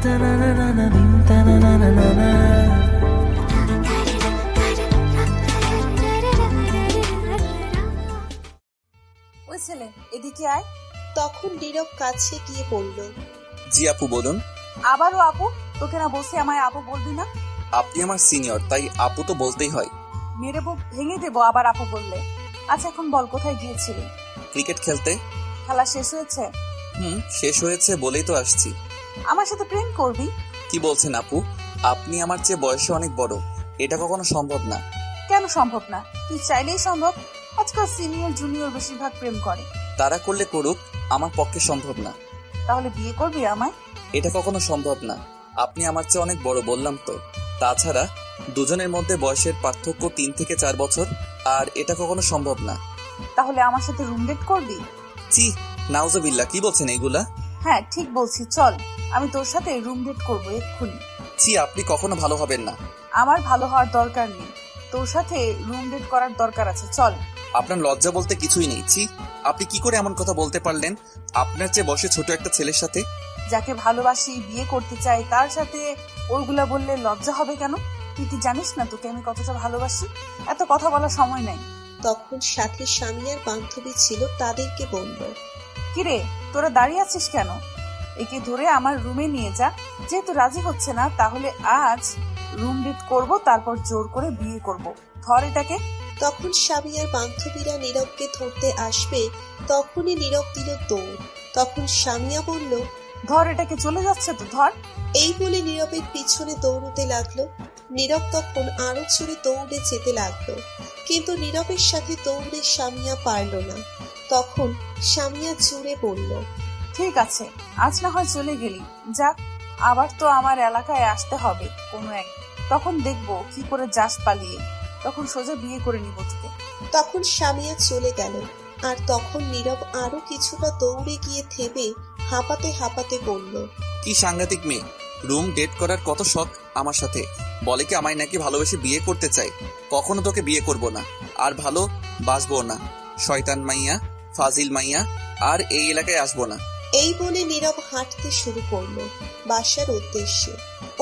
ওই ছেলে এদিকে আয়। তখন নীরব কাছে গিয়ে বলল, জি আপু বলুন। আবারও আপু? তোকে না বলছি আমায় আপু বলবি না? আপনি আমার সিনিয়র, তাই আপু তো বলতেই হয়। মেরে ভেঙে দেবো আবার আপু বললে। আচ্ছা এখন বল, কোথায় গিয়েছিলি? ক্রিকেট খেলতে। খেলা শেষ হয়েছে? শেষ হয়েছে বলেই তো আসছি। আমার সাথে প্রেম করবি? কি বলছেন আপু? আপনি আমার চেয়ে বয়সে অনেক বড়, এটা কখনো সম্ভব না। কেন সম্ভব না? তুই চাইলেই সম্ভব। আজকাল সিনিয়র জুনিয়র বেশিরভাগ প্রেম করে। তারা করলে করুক, আমার পক্ষে সম্ভব না। তাহলে বিয়ে করবি আমায়? এটা কখনো সম্ভব না। আপনি আমার চেয়ে অনেক বড়, বললাম তো। তাছাড়া দুজনের মধ্যে বয়সের পার্থক্য 3 থেকে 4 বছর, আর এটা কখনো সম্ভব না। তাহলে আমার সাথে রুম ডেট করবি? জি নাউজুবিল্লাহ, কি বলছেন এইগুলা? হ্যাঁ ঠিক বলছি, চল আমি তোর সাথে রুম ডেট করবো এক্ষুনি। জি আপনি কখনো ভালো হবেন না। আমার ভালো হওয়ার দরকার নেই, তোর সাথে রুম ডেট করার দরকার আছে, চল। আপনার লজ্জা বলতে কিছুই নেই। ছি, আপনি কি করে এমন কথা বলতে পারলেন আপনার চেয়ে বয়সে ছোট একটা ছেলের সাথে? যাকে ভালোবাসি, বিয়ে করতে চাই, তার সাথে ওইগুলা বললে লজ্জা হবে কেন? তুই কি জানিস না তোকে আমি কতটা ভালোবাসি? এত কথা বলার সময় নাই। তখন সাথে স্বামীর বান্ধবী ছিল, তাদেরকে বলল, কিরে তোরা দাঁড়িয়ে আছিস কেন? একে ধরে আমার রুমে নিয়ে যা। যেহেতু রাজি হচ্ছে না, তাহলে আজ রুম ডেট করব, তারপর জোর করে বিয়ে করব। ধর এটাকে। তখন স্বামীর বান্ধবীরা নীরবকে ধরতে আসবে, তখনই নীরব দিল দৌড়। তখন স্বামীয়া বলল, ধর এটাকে, চলে যাচ্ছে তো, ধর। এই বলে নীরবের পিছনে দৌড়তে লাগলো। নীরব তখন আরো জোরে দৌড়ে যেতে লাগলো, কিন্তু নীরবের সাথে দৌড়ে স্বামীয়া পারল না। তখন স্বামীয়া জোরে বলল, ঠিক আছে, আজ না হয় চলে গেলি, যাক আবার তো আমার এলাকায় আসতে হবে কোনো এক, তখন দেখবো কি করে যাস পালিয়ে, তখন সোজা বিয়ে করে নিব তোকে। তখন স্বামীয়া চলে গেল। আর তখন নীরব আরো কিছুটা দৌড়ে গিয়ে থেমে হাঁপাতে হাঁপাতে বলল, কি সাংঘাতিক মেয়ে! রুম ডেট করার কত শখ আমার সাথে। বলে কি আমায় নাকি ভালোবেসে বিয়ে করতে চাই। কখনো তোকে বিয়ে করব না, আর ভালো বাসবো না। শয়তান মাইয়া, ফাজিল মাইয়া, আর এই এলাকায় আসবো না। এই বলে নীরব হাঁটতে শুরু করলো বাসার উদ্দেশ্যে।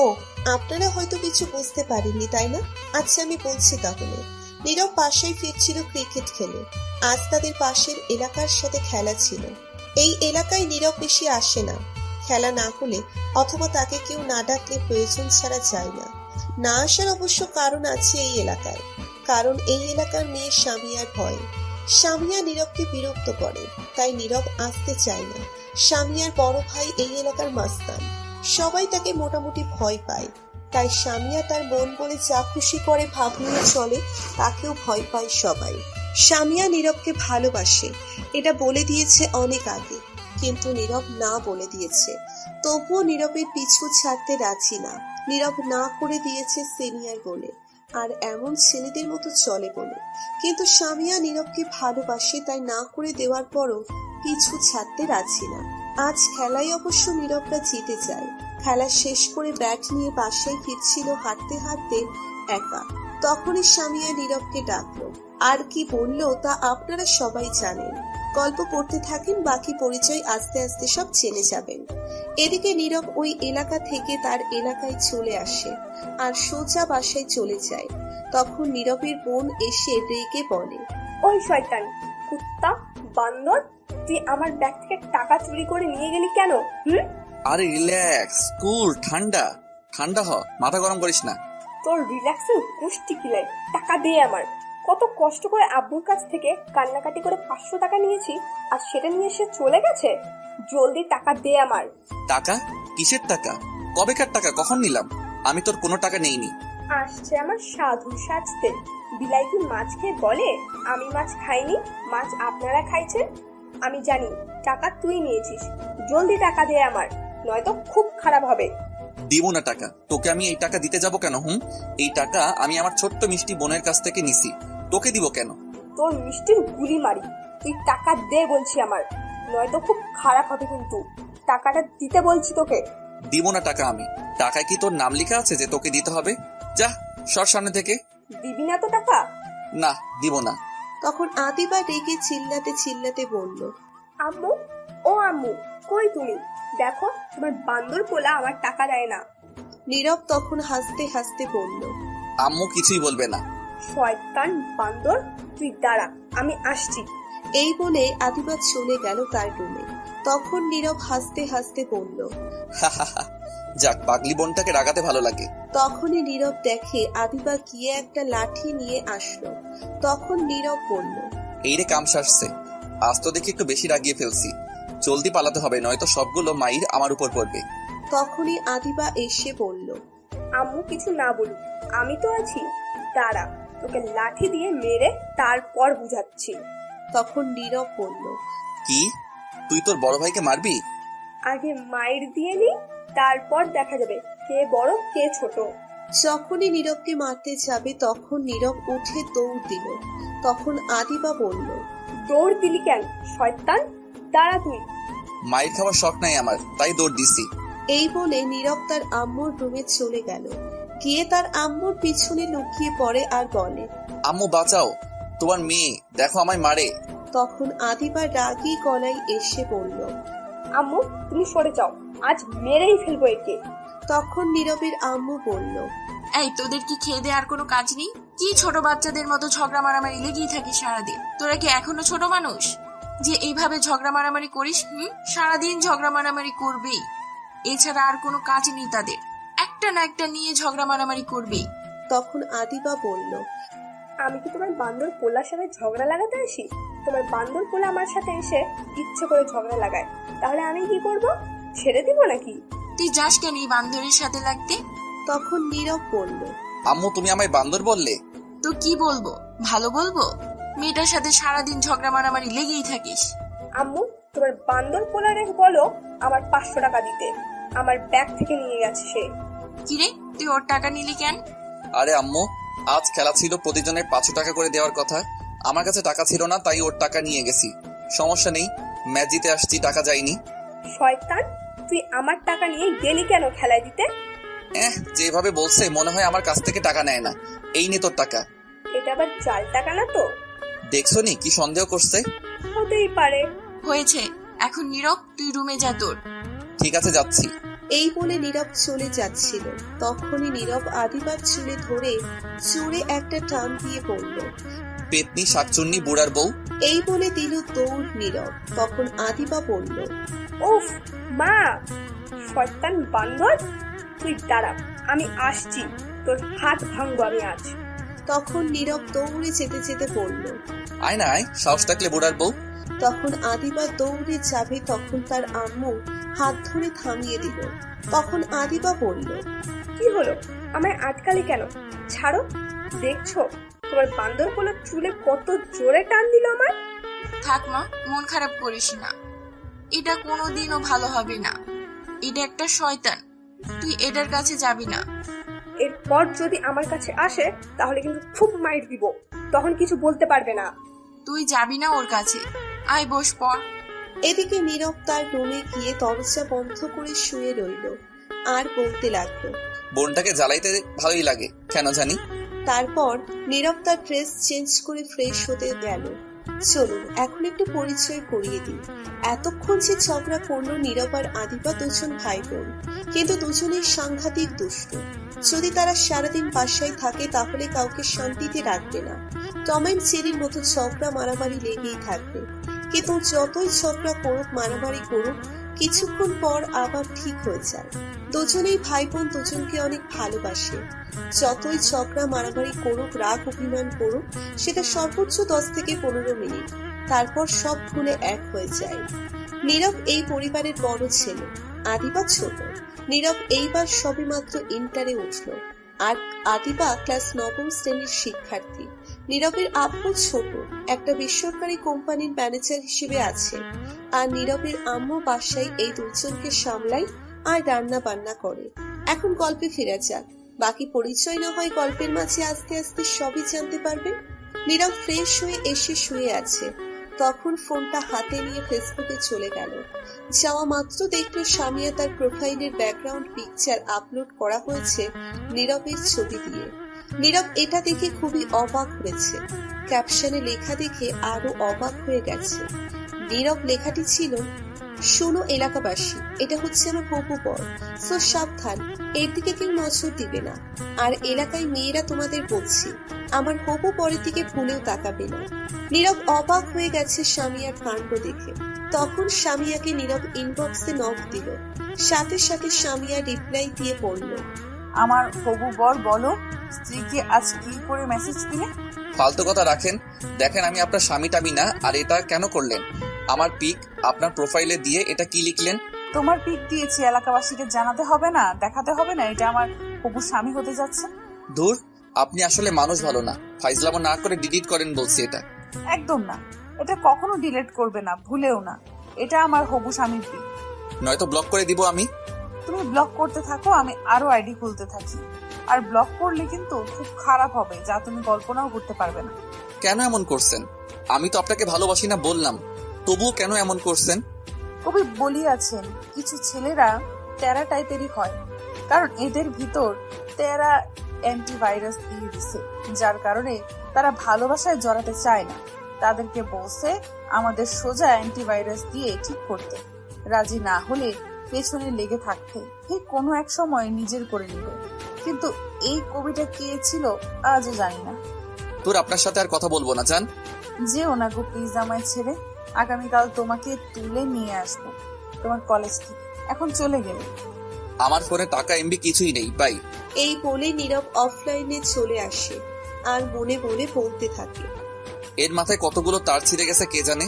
ও, আপনারা হয়তো কিছু বুঝতে পারেননি তাই না? আচ্ছা আমি বলছি তাহলে। নীরব বাসায় ফিরছিল ক্রিকেট খেলে। আজ তাদের পাশের এলাকার সাথে খেলা ছিল। এই এলাকায় নীরব বেশি আসে না। খেলা না হলে অথবা তাকে কেউ না ডাকলে প্রয়োজন ছাড়া যায় না। না আসার অবশ্য কারণ আছে এই এলাকায়। কারণ এই এলাকার মেয়ে স্বামীয়ার ভয়। স্বামীয়া নীরবকে বিরক্ত করে, তাই নীরব আসতে চায় না। স্বামীয়ার বড় ভাই এই এলাকার মাস্তান, সবাই তাকে মোটামুটি ভয় পায়। তাই স্বামীয়া তার মন বলে যা খুশি করে ভাব নিয়ে চলে, তাকেও ভয় পায় সবাই। স্বামীয়া নীরবকে ভালোবাসে, এটা বলে দিয়েছে অনেক আগে, কিন্তু নীরব না বলে দিয়েছে। তবুও নীরবের পিছু ছাড়তে রাজি না। নীরব না করে দিয়েছে সিনিয়র বলে, আর এমন ছেলেদের মতো চলে বলে। কিন্তু স্বামীয়া নীরবকে ভালোবাসে, তাই না করে দেওয়ার পরও পিছু ছাড়তে রাজি না। আজ খেলায় অবশ্য নীরবরা জিতে যায়। খেলা শেষ করে ব্যাট নিয়ে বাসায় ফিরছিল হাঁটতে হাঁটতে একা। তখনই স্বামীয়া নীরবকে ডাকলো। আর কি বললো তা আপনারা সবাই জানেন। গল্প পড়তে থাকেন, বাকি পরিচয় আস্তে আস্তে সব জেনে যাবেন। এদিকে নীরব ওই এলাকা থেকে তার এলাকায় চলে আসে আর সোজা বাসায় চলে যায়। তখন নীরবের বোন এসে রেগে বলে, ওই শয়তান, কুত্তা, বান্দর, তুই আমার ব্যাগ থেকে টাকা চুরি করে নিয়ে গেলি কেন? আরে রিল্যাক্স, কুল, ঠান্ডা ঠান্ডা হ, মাথা গরম করিস না। তোর রিল্যাক্সের গোষ্ঠী কিলাই, টাকা দে আমার। কত কষ্ট করে আব্বুর কাছ থেকে কান্নাকাটি করে 500 টাকা নিয়েছি, আর সেটা নিয়ে সে চলে গেছে। জলদি টাকা দে আমার। টাকা? কিসের টাকা? কবেকার টাকা? কখন নিলাম? আমি তোর কোনো টাকা নেইনি। আসছে আমার সাধু সাজতে। বিলাই কি মাছ খেয়ে বলে আমি মাছ খাইনি, মাছ আপনারা খাইছেন? আমি জানি টাকা তুই নিয়েছিস। জলদি টাকা দে আমার, নয়তো খুব খারাপ হবে। দিব না টাকা। তোকে আমি এই টাকা দিতে যাব কেন? এই টাকা আমি আমার ছোট্ট মিষ্টি বোনের কাছ থেকে নিছি, তোকে দিব কেন? তোর মিষ্টির গুলি মারি। তুই টাকা দে বলছি আমার, নয়তো খুব খারাপ হবে কিন্তু। টাকাটা দিতে বলছি তোকে। দিব না টাকা আমি। টাকায় কি তোর নাম লেখা আছে যে তোকে দিতে হবে? যা সর সামনে থেকে। দিবি না তো টাকা? না, দিব না। তখন আদিবা রেগে চিল্লাতে চিল্লাতে বলল, আম্মু, ও আম্মু, কই তুমি? দেখো তোমার বান্দর পোলা আমার টাকা দেয় না। নীরব তখন হাসতে হাসতে বলল, আম্মু কিছুই বলবে না। শয়তান বান্দর, তুই দাঁড়া, আমি আসছি। এই বলে আদিবা চলে গেল তার রুমে। তখন নীরব হাসতে হাসতে বলল, যাক, পাগলি বোনটাকে রাগাতে ভালো লাগে। তখনই নীরব দেখে আদিবা গিয়ে একটা লাঠি নিয়ে আসলো। তখন নীরব বলল, এই রে কাম সারছে, আজ তো দেখি একটু বেশি রাগিয়ে ফেলছি। জলদি পালাতে হবে, নয়তো সবগুলো মাইর আমার উপর পড়বে। তখনই আদিবা এসে বলল, আম্মু কিছু না বলুক, আমি তো আছি, দাঁড়া, তোকে লাঠি দিয়ে মেরে তারপর বুঝাচ্ছি। তখন নীরব বলল, কি, তুই তোর বড় ভাইকে মারবি? আগে মাইর দিয়ে নি, তারপর দেখা যাবে কে বড় কে ছোট। যখনই নীরবকে মারতে যাবে তখন নীরব উঠে দৌড় দিল। তখন আদিবা বলল, দৌড় দিলি কেন শয়তান, দাঁড়া তুই। মাইর খাওয়ার শখ নাই আমার, তাই দৌড় দিছি। এই বলে নীরব তার আম্মুর রুমে চলে গেল। গিয়ে তার আম্মুর পিছনে লুকিয়ে পড়ে আর বলে, আম্মু বাঁচাও, তোমার মেয়ে দেখো আমায় মারে। তখন আদিবা রাগী গলায় এসে বলল, আম্মু তুমি সরে যাও, আজ মেরেই ফেলবো একে। তখন নীরবের আম্মু বলল, এই তোদের কি খেয়ে দেওয়ার কোনো কাজ নেই? কি ছোট বাচ্চাদের মতো ঝগড়া মারামারি লেগেই থাকে সারাদিন? তোরা কি এখনো ছোট মানুষ যে এইভাবে ঝগড়া মারামারি করিস? সারাদিন ঝগড়া মারামারি করবেই, এছাড়া আর কোনো কাজ নেই তাদের, একটা না একটা নিয়ে ঝগড়া মারামারি করবেই। তখন আদিবা বলল, আমি কি তোমার বান্দর পোলার সাথে ঝগড়া লাগাতে আসি? তোমার বান্দর পোলা আমার সাথে এসে ইচ্ছে করে ঝগড়া লাগায়, তাহলে আমি কি করব? ছেড়ে দিব নাকি? তুই যাস কেন এই বান্দরের সাথে লাগতে? তখন নীরব বলল, আম্মু তুমি আমায় বান্দর বললে? তো কি বলবো, ভালো বলবো? মেয়েটার সাথে সারাদিন ঝগড়া মারামারি লেগেই থাকিস। আম্মু তোমার বান্দর পোলারে বলো আমার 500 টাকা দিতে, আমার ব্যাগ থেকে নিয়ে গেছে সে। কিরে, তুই ওর টাকা নিলি কেন? আরে আম্মু, আজ খেলা ছিল, প্রতিজনের 500 টাকা করে দেওয়ার কথা। আমার কাছে টাকা ছিল না, তাই ওর টাকা নিয়ে গেছি। সমস্যা নেই, ম্যাচ জিতে আসছি, টাকা যায়নি। শয়তান, তুই আমার টাকা নিয়ে গেলি কেন খেলায় দিতে? যেভাবে বলছে মনে হয় আমার কাছ থেকে টাকা নেয় না। এই নে তোর টাকা। এটা আবার জাল টাকা না তো? দেখছো নি কি সন্দেহ করছে? হতেই পারে। হয়েছে, এখন নীরব, তুই রুমে যা তোর। ঠিক আছে, যাচ্ছি। এই বলে নীরব চলে যাচ্ছিল। তখনই নীরব আদিবার চুলে ধরে জোরে একটা টান দিয়ে বলল, পেতনি শাকচুন্নি বুড়ার বউ। এই বলে দিল দৌড় নীরব। তখন আদিবা বলল, উফ মা, শয়তান বান্দর, তুই দাঁড়া, আমি আসছি, তোর হাত ভাঙবো আমি আজ। তখন নীরব দৌড়ে যেতে যেতে বলল, আয় না আয়, সাহস থাকলে বুড়ার বউ। তখন আদিবা দৌড়ে যাবে, তখন তার আম্মু হাত ধরে থামিয়ে দিল। তখন আদিবা বলল, কি হলো, আমায় আটকালি কেন? ছাড়ো, দেখছো তোমার বান্দর পোলার চুলে কত জোরে টান দিল আমার। থাক মা, মন খারাপ করিস না, এটা কোনোদিনও ভালো হবে না। এটা একটা শয়তান, তুই এটার কাছে যাবি না। এরপর যদি আমার কাছে আসে তাহলে কিন্তু খুব মাইর দিব, তখন কিছু বলতে পারবে না। তুই যাবি না ওর কাছে, আয় বস পর। এদিকে নীরব তার রুমে গিয়ে দরজা বন্ধ করে শুয়ে রইল আর বলতে লাগলো, বোনটাকে জ্বালাইতে ভালোই লাগে কেন জানি। তারপর নীরব তার ড্রেস চেঞ্জ করে ফ্রেশ হতে গেল। চলুন এখন একটু পরিচয় করিয়ে দিই। এতক্ষণ যে ঝগড়া করলো নীরব আর আদিবা দুজন ভাই বোন, কিন্তু দুজনেই সাংঘাতিক দুষ্ট। যদি তারা সারাদিন বাসায় থাকে তাহলে কাউকে শান্তিতে রাখবে না। টম এন্ড জেরির মতো ঝগড়া মারামারি লেগেই থাকবে। কিন্তু যতই ঝগড়া করুক, মারামারি করুক, কিছুক্ষণ পর আবার ঠিক হয়ে যায়। দুজনেই ভাই বোন দুজনকে অনেক ভালোবাসে। যতই ঝগড়া মারামারি করুক, রাগ অভিমান করুক, সেটা সর্বোচ্চ 10 থেকে 15 মিনিট, তারপর সব ভুলে এক হয়ে যায়। নীরব এই পরিবারের বড় ছেলে, আদিবা ছোট। নীরব এইবার সবেমাত্র ইন্টারে উঠল আর আদিবা ক্লাস 9ম শ্রেণীর শিক্ষার্থী। নীরবের আব্বু ছোট একটা বেসরকারি কোম্পানির ম্যানেজার হিসেবে আছে, আর নীরবের আম্মু বাসায় এই দুজনকে সামলায় আর রান্না বান্না করে। এখন গল্পে ফেরা যাক, বাকি পরিচয় না হয় গল্পের মাঝে আস্তে আস্তে সবই জানতে পারবে। নীরব ফ্রেশ হয়ে এসে শুয়ে আছে, তখন ফোনটা হাতে নিয়ে ফেসবুকে চলে গেল। যাওয়া মাত্র দেখলো সামিয়া তার প্রোফাইলের ব্যাকগ্রাউন্ড পিকচার আপলোড করা হয়েছে নীরবের ছবি দিয়ে। নীরব এটা দেখে খুবই অবাক হয়েছে। ক্যাপশনে লেখা দেখে আরো অবাক হয়ে গেছে। নীরব লেখাটি ছিল, শোনো এলাকাবাসী, এটা হচ্ছে আমার হবু বর, সো সাবধান, এর দিকে কেউ নজর দিবে না। আর এলাকায় মেয়েরা তোমাদের বলছি, আমার হবু বরের দিকে ভুলেও তাকাবে না। নীরব অবাক হয়ে গেছে স্বামীয়ার কাণ্ড দেখে। তখন স্বামীয়াকে নীরব ইনবক্সে নক দিল। সাথে সাথে স্বামীয়া রিপ্লাই দিয়ে পড়ল, আমার হবু বর বলো, স্ত্রীকে আজ কি করে মেসেজ দিলে? ফালতু কথা রাখেন, দেখেন আমি আপনার স্বামী টামি না। আর এটা কেন করলেন? আমার পিক আপনার প্রোফাইলে দিয়ে এটা কি লিখলেন? তোমার পিক দিয়েছি, এলাকাবাসীকে জানাতে হবে না, দেখাতে হবে না এটা আমার হবু স্বামী হতে যাচ্ছে? দূর, আপনি আসলে মানুষ ভালো না। ফাইজলামো না করে ডিলিট করেন বলছি এটা। একদম না, এটা কখনো ডিলিট করবে না, ভুলেও না। এটা আমার হবু স্বামীর পিক। নয়তো ব্লক করে দিব আমি। তুমি ব্লক করতে থাকো, আমি আরো আইডি খুলতে থাকি। আর ব্লক করলে কিন্তু খুব খারাপ হবে, যা তুমি কল্পনাও করতে পারবে না। কেন এমন করছেন? আমি তো আপনাকে ভালোবাসি না বললাম, তবুও কেন এমন করছেন? কবি বলিয়াছেন, কিছু ছেলেরা তেরা টাইপেরই হয়, কারণ এদের ভিতর তেরা অ্যান্টিভাইরাস দিয়ে দিছে, যার কারণে তারা ভালোবাসায় জড়াতে চায় না। তাদেরকে বলছে আমাদের সোজা অ্যান্টিভাইরাস দিয়ে ঠিক করতে, রাজি না হলে পেছনে লেগে থাকতে, ঠিক কোনো এক সময় নিজের করে নিবে। কিন্তু এই কবিটা কে ছিল আজও জানি না। তোর আপনার সাথে আর কথা বলবো না, জান। যেও না গো প্লিজ আমায় ছেড়ে। আগামীকাল তোমাকে তুলে নিয়ে আসবো তোমার কলেজ থেকে। এখন চলে গেলে। আমার ফোনে টাকা এমবি কিছুই নেই, বাই। এই বলে নীরব অফলাইনে চলে আসে আর মনে মনে বলতে থাকে, এর মাথায় কতগুলো তার ছিঁড়ে গেছে কে জানে।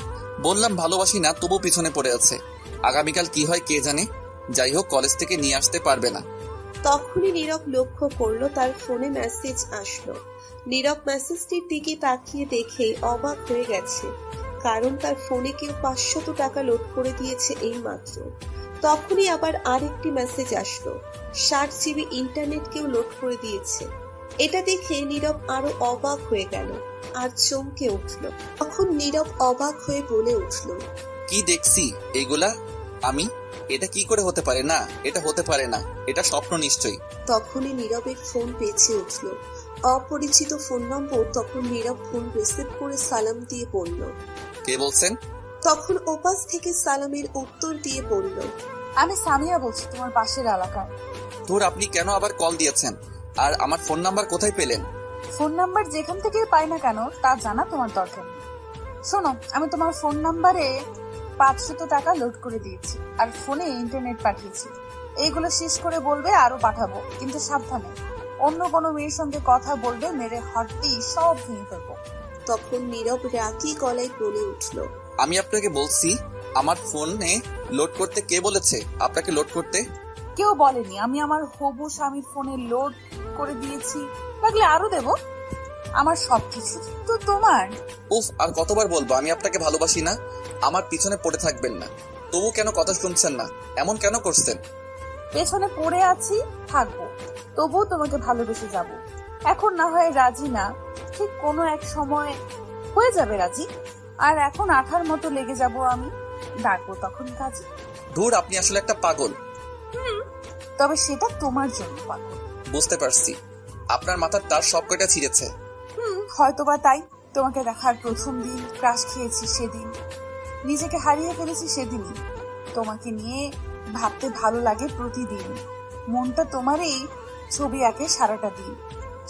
বললাম ভালোবাসি না, তবু পিছনে পড়ে আছে। আগামীকাল কি হয় কে জানে। যাই হোক, কলেজ থেকে নিয়ে আসতে পারবে না। তখনই নীরব লক্ষ্য করলো তার ফোনে মেসেজ আসলো। নীরব মেসেজটির দিকে তাকিয়ে দেখে অবাক হয়ে গেছে, কারণ তার ফোনে কেউ 500 টাকা লোড করে দিয়েছে এই মাত্র। তখনই আবার আরেকটি মেসেজ আসলো, 60 জিবি ইন্টারনেট কেউ লোড করে দিয়েছে। এটা দেখে নীরব আরো অবাক হয়ে গেল আর চমকে উঠল। তখন নীরব অবাক হয়ে বলে উঠল, কি দেখছি এগুলা আমি? এটা কি করে হতে পারে? না, এটা হতে পারে না, এটা স্বপ্ন নিশ্চয়ই। তখনই নীরবের ফোন বেঁচে উঠল। অপরিচিত ফোন নম্বর। তখন নীরব ফোন রিসিভ করে সালাম দিয়ে বলল, কে বলছেন? তখন ওপাশ থেকে সালামের উত্তর দিয়ে বলল, আমি সামিয়া বলছি, তোমার পাশের এলাকায়। তোর আপনি কেন আবার কল দিয়েছেন? আর আমার ফোন নাম্বার কোথায় পেলেন? ফোন নাম্বার যেখান থেকে পাই না কেন তা জানা তোমার দরকার নেই। শোনো, আমি তোমার ফোন নাম্বারে 500 টাকা লোড করে দিয়েছি আর ফোনে ইন্টারনেট পাঠিয়েছি। এইগুলো শেষ করে বলবে আরো পাঠাবো, কিন্তু সাবধানে। অন্য কোনো মেয়ের সঙ্গে কথা বলবে, মেরে হাড্ডি সব ভেঙে ফেলবো। তখন নীরব রাগী গলায় বলে উঠল, আমি আপনাকে বলছি আমার ফোনে লোড করতে। কে বলেছে আপনাকে লোড করতে? কেউ বলেনি। আমি আমার হবু স্বামীর ফোনে লোড করে দিয়েছি, লাগলে আরো দেব। আমার সবকিছু তো তোমার। উফ, আর কতবার বলবো আমি আপনাকে ভালোবাসি না? আমার পিছনে পড়ে থাকবেন না। তবু কেন কথা শুনছেন না? এমন কেন করছেন? পেছনে পড়ে আছি, থাকবো, তবুও তোমাকে ভালোবেসে যাব। এখন না হয় রাজি না, ঠিক কোনো এক সময় হয়ে যাবে রাজি। আর এখন আঠার মতো লেগে যাব আমি, ডাকবো তখন কাজে। ধুর, আপনি আসলে একটা পাগল। তবে সেটা তোমার জন্য পাগল। বুঝতে পারছি, আপনার মাথার তার সব কয়টা ছিঁড়েছে। হয়তোবা তাই। তোমাকে দেখার প্রথম দিন ক্রাশ খেয়েছি সেদিন, নিজেকে হারিয়ে ফেলেছি সেদিনই। তোমাকে নিয়ে ভাবতে ভালো লাগে প্রতিদিন। মনটা তোমারই ছবি আঁকে সারাটা দিন।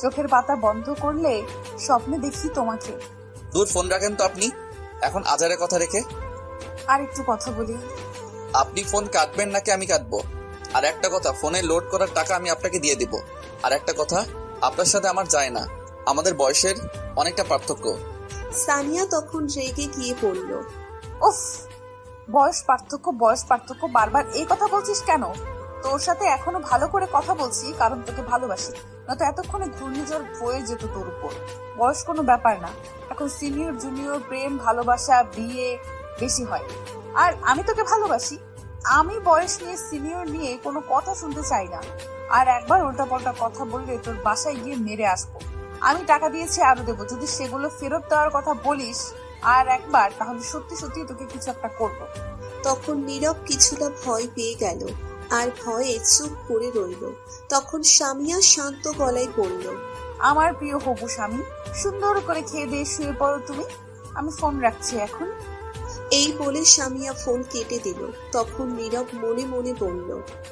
চোখের পাতা বন্ধ করলে স্বপ্নে দেখি তোমাকে। দূর, ফোন রাখেন তো আপনি এখন আজারের কথা রেখে। আর একটু কথা বলি। আপনি ফোন কাটবেন নাকি আমি কাটবো? আর একটা কথা, ফোনে লোড করার টাকা আমি আপনাকে দিয়ে দিব। আর একটা কথা, আপনার সাথে আমার যায় না, আমাদের বয়সের অনেকটা পার্থক্য। সানিয়া তখন রেগে গিয়ে বলল, উফ, বয়স পার্থক্য বারবার এই কথা বলছিস কেন? তোর সাথে এখনো ভালো করে কথা বলছি কারণ তোকে ভালোবাসি, নয়তো এতক্ষণে ঘূর্ণিঝড় বয়ে যেত তোর উপর। বয়স কোনো ব্যাপার না। এখন সিনিয়র জুনিয়র প্রেম ভালোবাসা বিয়ে বেশি হয়। আর আমি তোকে ভালোবাসি। আমি বয়স নিয়ে সিনিয়র নিয়ে কোনো কথা শুনতে চাই না। আর একবার উল্টাপাল্টা কথা বললে তোর বাসায় গিয়ে মেরে আসবো। আমি টাকা দিয়েছি, আরো দেবো। যদি সেগুলো ফেরত দেওয়ার কথা বলিস আর একবার, তাহলে সত্যি সত্যি তোকে কিছু একটা করবো। তখন নীরব কিছুটা ভয় পেয়ে গেল আর ভয়ে চুপ করে রইল। তখন সামিয়া শান্ত গলায় বলল, আমার প্রিয় হবু স্বামী, সুন্দর করে খেয়ে দিয়ে শুয়ে পড়ো তুমি। আমি ফোন রাখছি এখন। এই বলে সামিয়া ফোন কেটে দিল। তখন নীরব মনে মনে বলল,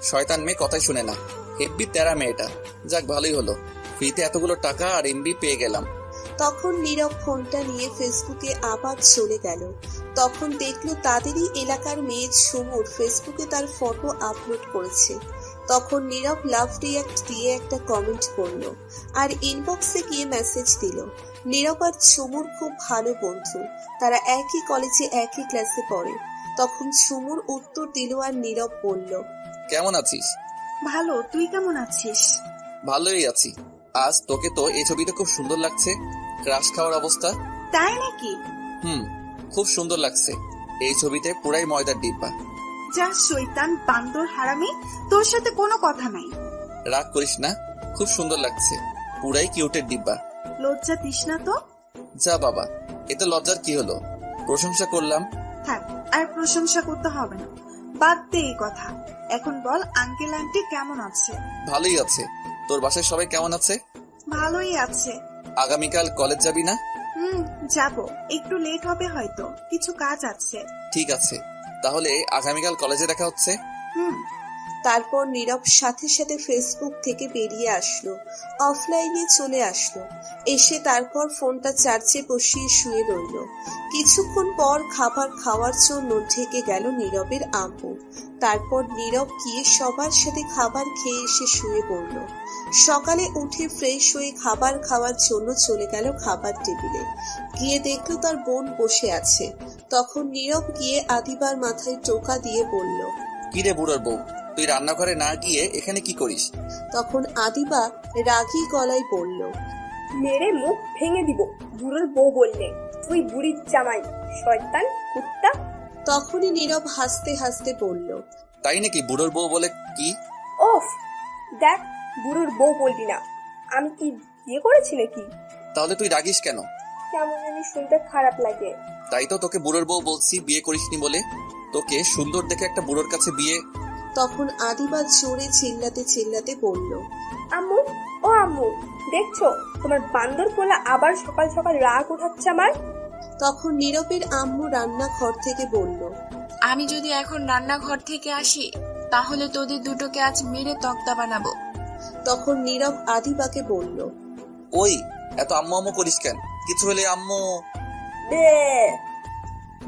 শয়তান মেয়ে কথাই শুনে না, হেব্বি তেরা মেয়েটা। যাক ভালোই হলো, ফ্রিতে এতগুলো টাকা আর এমবি পেয়ে গেলাম। তখন নীরব ফোনটা নিয়ে ফেসবুকে আবার চলে গেল। তখন দেখলো তাদেরই এলাকার মেয়ে ঝুমুর ফেসবুকে তার ফটো আপলোড করেছে। তখন নীরব লাভ রিয়াক্ট দিয়ে একটা কমেন্ট করলো আর ইনবক্সে গিয়ে মেসেজ দিল। নীরব আর ঝুমুর খুব ভালো বন্ধু, তারা একই কলেজে একই ক্লাসে পড়ে। তখন ঝুমুর উত্তর দিল আর নীরব বলল, কেমন আছিস? ভালো, তুই কেমন আছিস? ভালোই আছি। আজ তোকে তো এই ছবিতে খুব সুন্দর লাগছে, ক্রাশ খাওয়ার অবস্থা। তাই নাকি? খুব সুন্দর লাগছে। এই ছবিতে পুরাই ময়দার ডিব্বা। যা শয়তান বান্দর হারামি, তোর সাথে কোনো কথা নাই। রাগ করিস না, খুব সুন্দর লাগছে, পুরাই কিউটের ডিব্বা। লজ্জা দিস না তো। যা বাবা, এতে লজ্জার কি হলো? প্রশংসা করলাম। থাক, আর প্রশংসা করতে হবে না, বাদ দে এই কথা। এখন বল আঙ্কেল আন্টি কেমন আছে? ভালোই আছে। তোর বাসায় সবাই কেমন আছে? ভালোই আছে। আগামীকাল কলেজ যাবি না? যাব, একটু লেট হবে হয়তো, কিছু কাজ আছে। ঠিক আছে, তাহলে আগামীকাল কলেজে দেখা হচ্ছে। তারপর নীরব সাথে সাথে ফেসবুক থেকে বেরিয়ে আসলো, অফলাইনে চলে আসলো। এসে তারপর ফোনটা চার্জে বসিয়ে শুয়ে রইল। কিছুক্ষণ পর খাবার খাওয়ার জন্য ঢেকে গেল নীরবের আম্মু। তারপর নীরব গিয়ে সবার সাথে খাবার খেয়ে এসে শুয়ে পড়ল। সকালে উঠে ফ্রেশ হয়ে খাবার খাওয়ার জন্য চলে গেল খাবার টেবিলে। গিয়ে দেখলো তার বোন বসে আছে। তখন নীরব গিয়ে আদিবার মাথায় টোকা দিয়ে বলল, কিরে বুড়োর বউ, তুই রান্নাঘরে না গিয়ে এখানে কি করিস? তখন আদিবা রাগী গলায় বলল, মেরে মুখ ভেঙে দিব বুড়োর বউ বললে। তুই বুড়ির জামাই, শয়তান কুত্তা। তখনই নীরব হাসতে হাসতে বলল, তাই নাকি? বুড়োর বউ বলে কি? ওফ, দেখ, বুড়োর বউ বলবি না। আমি কি বিয়ে করেছি নাকি? তাহলে তুই রাগিস কেন? কেমন জানি শুনতে খারাপ লাগে। তাই তো তোকে বুড়োর বউ বলছি, বিয়ে করিসনি বলে। তোকে সুন্দর দেখে একটা বুড়োর কাছে বিয়ে। তখন আদিবা জোরে চিল্লাতে চিল্লাতে বলল, আম্মু, ও আম্মু, দেখছো তোমার বান্দর পোলা আবার সকাল সকাল রাগ উঠাচ্ছে আমার। তখন নীরবের আম্মু রান্নাঘর থেকে বলল, আমি যদি এখন রান্নাঘর থেকে আসি তাহলে তোদের দুটোকে আজ মেরে তক্তা বানাবো। তখন নীরব আদিবাকে বলল, ওই এত আম্মু আম্মু করিস কেন? কিছু হলে আম্মু। বে।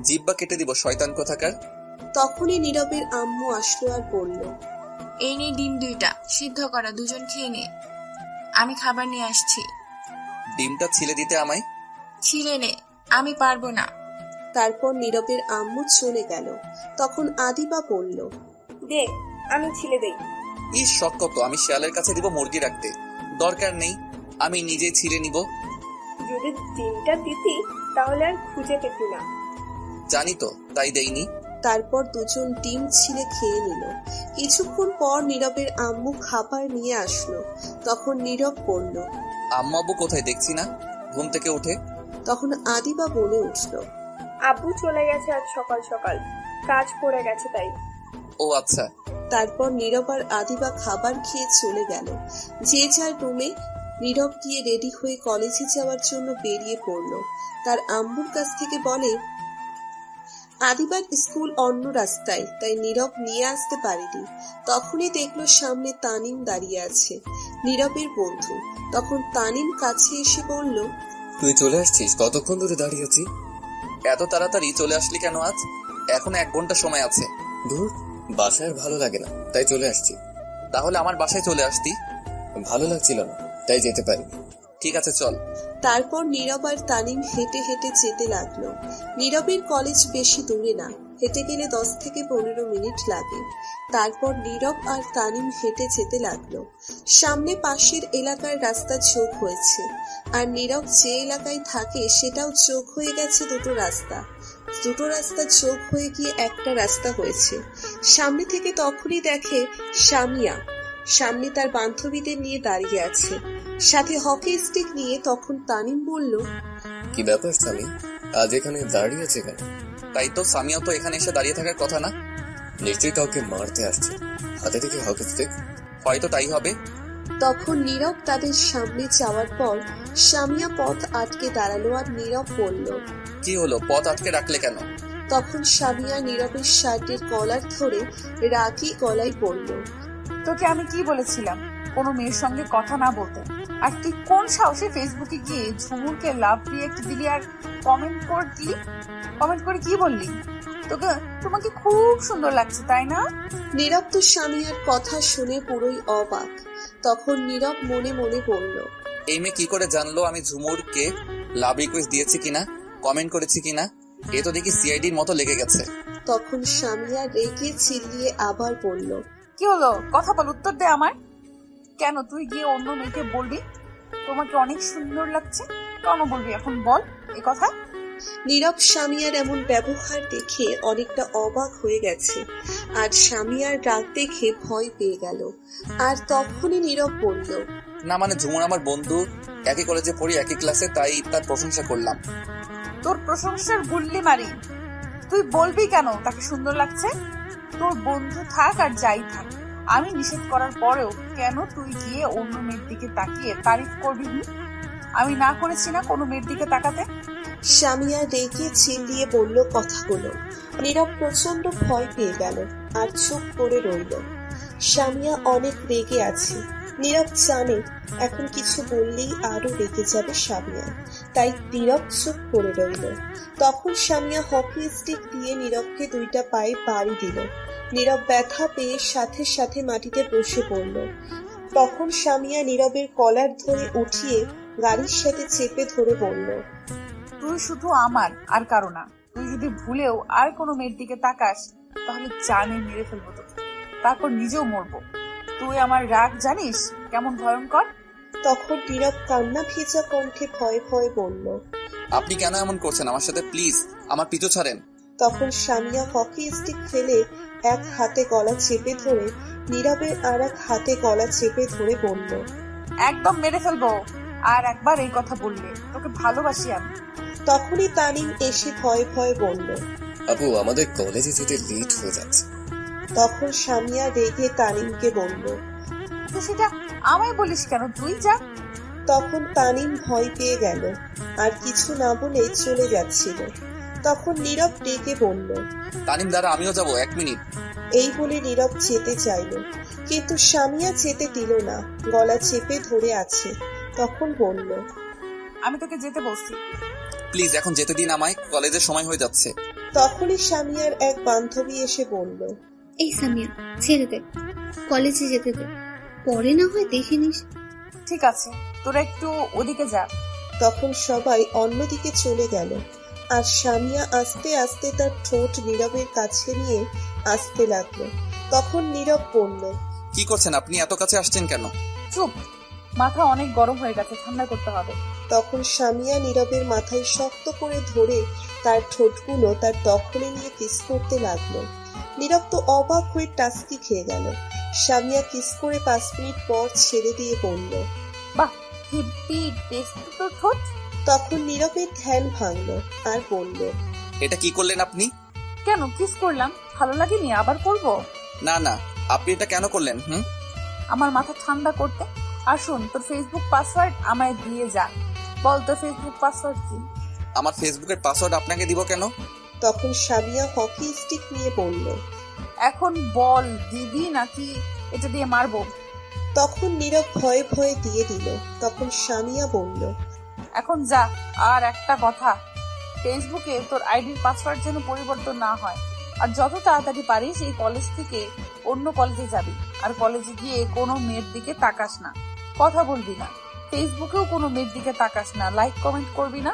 জিব্বা কেটে দিব শয়তান কোথাকার। তখনই নীরবের আম্মু আসলো আর বলল, এই নে ডিম 2টা সিদ্ধ করা, দুজন খেয়ে নে, আমি খাবার নিয়ে আসছি। ডিমটা ছিলে দিতে আমায়। ছিলে নে, আমি পারবো না। তারপর নীরবের আম্মু চলে গেল। তখন আদিবা বলল, দেখ, আমি ছিলে দেই। ইস শখ কত, আমি শিয়ালের কাছে দিব মুরগি রাখতে। দরকার নেই, আমি নিজেই ছিলে নিব। যদি ডিমটা দিতি তাহলে আর খুঁজে পেতি না। জানি তো, তাই দেইনি। তারপর দুজন ডিম ছিলে খেয়ে নিল। কিছুক্ষণ পর নীরবের আম্মু খাবার নিয়ে আসলো। তখন নীরব বলল, আম্মু আব্বু কোথায় দেখছি না ঘুম থেকে উঠে। তখন আদিবা বলে উঠল, আব্বু চলে গেছে আজ সকাল সকাল, কাজ পড়ে গেছে তাই। ও আচ্ছা। তারপর নীরব আর আদিবা খাবার খেয়ে চলে গেল যে যার রুমে। নীরব গিয়ে রেডি হয়ে কলেজে যাওয়ার জন্য বেরিয়ে পড়ল। তার আম্মুর কাছ থেকে বলে, আদিবার স্কুল অন্য রাস্তায়, তাই নীরব নিয়ে আসতে পারেনি। তখনই দেখলো সামনে তানিম দাঁড়িয়ে আছে, নীরবের বন্ধু। তখন তানিম কাছে এসে বলল, তুই চলে আসছিস? কতক্ষণ ধরে দাঁড়িয়ে আছি। এত তাড়াতাড়ি চলে আসলি কেন আজ? এখনো 1 ঘন্টা সময় আছে। ধুর, বাসায় ভালো লাগে না তাই চলে আসছি। তাহলে আমার বাসায় চলে আসতি। ভালো লাগছিল না তাই যেতে পারি। ঠিক আছে চল। তারপর নীরব আর তানিম হেঁটে হেঁটে যেতে লাগলো। নীরবের কলেজ বেশি দূরে না, হেঁটে গেলে 10 থেকে 15 মিনিট লাগে। তারপর নীরব আর তানিম হেঁটে যেতে লাগলো। সামনে পাশের এলাকার রাস্তা যোগ হয়েছে, আর নীরব যে এলাকায় থাকে সেটাও যোগ হয়ে গেছে দুটো রাস্তা। দুটো রাস্তা যোগ হয়ে গিয়ে একটা রাস্তা হয়েছে। সামনে থেকে তখনই দেখে সামিয়া সামনে তার বান্ধবীদের নিয়ে দাঁড়িয়ে আছে, সাথে হকি স্টিক নিয়ে। তখন তানিম বলল, কি ব্যাপার স্বামী, আজ এখানে দাঁড়িয়ে আছে কেন? তাই তো, সামিয়া তো এখানে এসে দাঁড়িয়ে থাকার কথা না। নিশ্চয়ই কাউকে মারতে আসছে, হাতে থেকে হকি স্টিক। হয়তো তাই হবে। তখন নীরব তাদের সামনে যাওয়ার পর সামিয়া পথ আটকে দাঁড়ালো আর নীরব বলল, কি হলো, পথ আটকে রাখলে কেন? তখন সামিয়া নীরবের শার্টের কলার ধরে রাগী গলায় বলল, তোকে আমি কি বলেছিলাম কোনো মেয়ের সঙ্গে কথা না বলতে? আর তুই কোন সাহসে ফেসবুকে গিয়ে ঝুমুরকে লাভ রিয়েক্ট দিলি আর কমেন্ট করে কি বললি? তোমাকে খুব সুন্দর লাগছে, তাই না? নীরব তো সামিয়ার কথা শুনে পুরোই অবাক। তখন নীরব মনে মনে বলল, এই মেয়ে কি করে জানলো আমি ঝুমুরকে লাভ রিকোয়েস্ট দিয়েছি কিনা, কমেন্ট করেছি কিনা? এ তো দেখি সিআইডির মতো লেগে গেছে। তখন সামিয়া রেগে চিল্লিয়ে আবার বলল, কি হলো? কথা বল, উত্তর দে আমার। কেন তুই গিয়ে অন্য মেয়েকে বলবি তোমাকে অনেক সুন্দর লাগছে? কেন বলবি এখন বল এ কথা? নীরব সামিয়ার এমন ব্যবহার দেখে অনেকটা অবাক হয়ে গেছে, আর সামিয়ার রাগ দেখে ভয় পেয়ে গেল। আর তখনই নীরব বলল, না মানে ঝুমুর আমার বন্ধু, একই কলেজে পড়ি, একই ক্লাসে, তাই তার প্রশংসা করলাম। তোর প্রশংসার গুল্লি মারি। তুই বলবি কেন তাকে সুন্দর লাগছে? তোর বন্ধু থাক আর যাই থাক, আমি নিষেধ করার পরেও কেন তুই গিয়ে অন্য মেয়ের দিকে তাকিয়ে তারিফ করবি? আমি না করেছি না কোনো মেয়ের দিকে তাকাতে? সামিয়া রেগে চিল্লিয়ে বলল কথাগুলো। নীরব প্রচন্ড ভয় পেয়ে গেল আর চুপ করে রইল। সামিয়া অনেক রেগে আছে। নীরব জানে এখন কিছু বললেই আরো রেগে যাবে সামিয়া, তাই নীরব চুপ করে রইল। তখন সামিয়া হকি স্টিক দিয়ে নীরবকে দুইটা পায়ে বাড়ি দিল। নীরব ব্যথা পেয়ে সাথে সাথে মাটিতে বসে পড়ল। তখন সামিয়া নীরবের কলার ধরে উঠিয়ে গাড়ির সাথে চেপে ধরে বলল, তুই শুধু আমার আর কারো না। তুই যদি ভুলেও আর কোনো মেয়ের দিকে তাকাস তাহলে জানে মেরে ফেলবো তোকে, তারপর নিজেও মরবো। তুই আমার রাগ জানিস কেমন ভয়ঙ্কর? তখন নীরব কান্না ভেজা কণ্ঠে ভয়ে ভয়ে বলল, আপনি কেন এমন করছেন আমার সাথে? প্লিজ আমার পিছু ছাড়েন। তখন সামিয়া হকি স্টিক ফেলে এক হাতে গলা চেপে ধরে নীরবের আর এক হাতে গলা চেপে ধরে বলল, একদম মেরে ফেলবো আর একবার এই কথা বললে। তোকে ভালোবাসি আমি। তখনই তানিম এসে ভয়ে ভয়ে বলল, আপু আমাদের কলেজে যেতে লেট হয়ে যাচ্ছে। তখন সামিয়া রেগে তানিমকে বলল, তো সেটা আমায় বলিস কেন? তুই যা। তখন তানিম ভয় পেয়ে গেল আর কিছু না বলে চলে যাচ্ছিল। তখন নীরব ডেকে বলল, তানিম দাঁড়া, আমিও যাবো, 1 মিনিট। এই বলে নীরব যেতে চাইল, কিন্তু সামিয়া যেতে দিল না, গলা চেপে ধরে আছে। তখন বলল, আমি তোকে যেতে বলছি। প্লিজ এখন যেতে দিন আমায়, কলেজের সময় হয়ে যাচ্ছে। তখনই সামিয়ার এক বান্ধবী এসে বলল, এই সামিয়া ছেড়ে দে, কলেজে যেতে দে, পরে না হয় দেখে নিস। ঠিক আছে, তোরা একটু ওদিকে যা। তখন সবাই অন্যদিকে চলে গেল, আর সামিয়া আস্তে আস্তে তার ঠোঁট নীরবের কাছে নিয়ে আসতে লাগলো। তখন নীরব বলল, কি করছেন আপনি? এত কাছে আসছেন কেন? চুপ, মাথা অনেক গরম হয়ে গেছে, ঠান্ডা করতে হবে। তখন সামিয়া নীরবের মাথায় শক্ত করে ধরে তার ঠোঁটগুলো তার দখলে নিয়ে কিস করতে লাগলো। নীরব তো অবাক হয়ে টাস্কি খেয়ে গেল। সামিয়া কিস করে 5 মিনিট পর ছেড়ে দিয়ে বলল, বাহ, হেব্বি টেস্ট তোর ঠোঁট। তখন নীরবের ধ্যান ভাঙলো আর বলল, এটা কি করলেন আপনি? কেন কিস করলাম? ভালো লাগেনি? আবার করবো? না না, আপনি এটা কেন করলেন? আমার মাথা ঠান্ডা করতে। আর শোন, তোর ফেসবুক পাসওয়ার্ড আমায় দিয়ে যা। বল তোর ফেসবুক পাসওয়ার্ড কি? আমার ফেসবুকের পাসওয়ার্ড আপনাকে দিব কেন? তখন সামিয়া হকি স্টিক নিয়ে বলল, এখন বল দিবি নাকি এটা দিয়ে মারবো? তখন নীরব ভয়ে ভয়ে দিয়ে দিল। তখন সামিয়া বলল, এখন যা। আর একটা কথা, ফেসবুকে তোর আইডির পাসওয়ার্ড যেন পরিবর্তন না হয়। আর যত তাড়াতাড়ি পারিস এই কলেজ থেকে অন্য কলেজে যাবি। আর কলেজে গিয়ে কোনো মেয়ের দিকে তাকাস না, কথা বলবি না, ফেসবুকেও কোনো মেয়ের দিকে তাকাস না, লাইক কমেন্ট করবি না।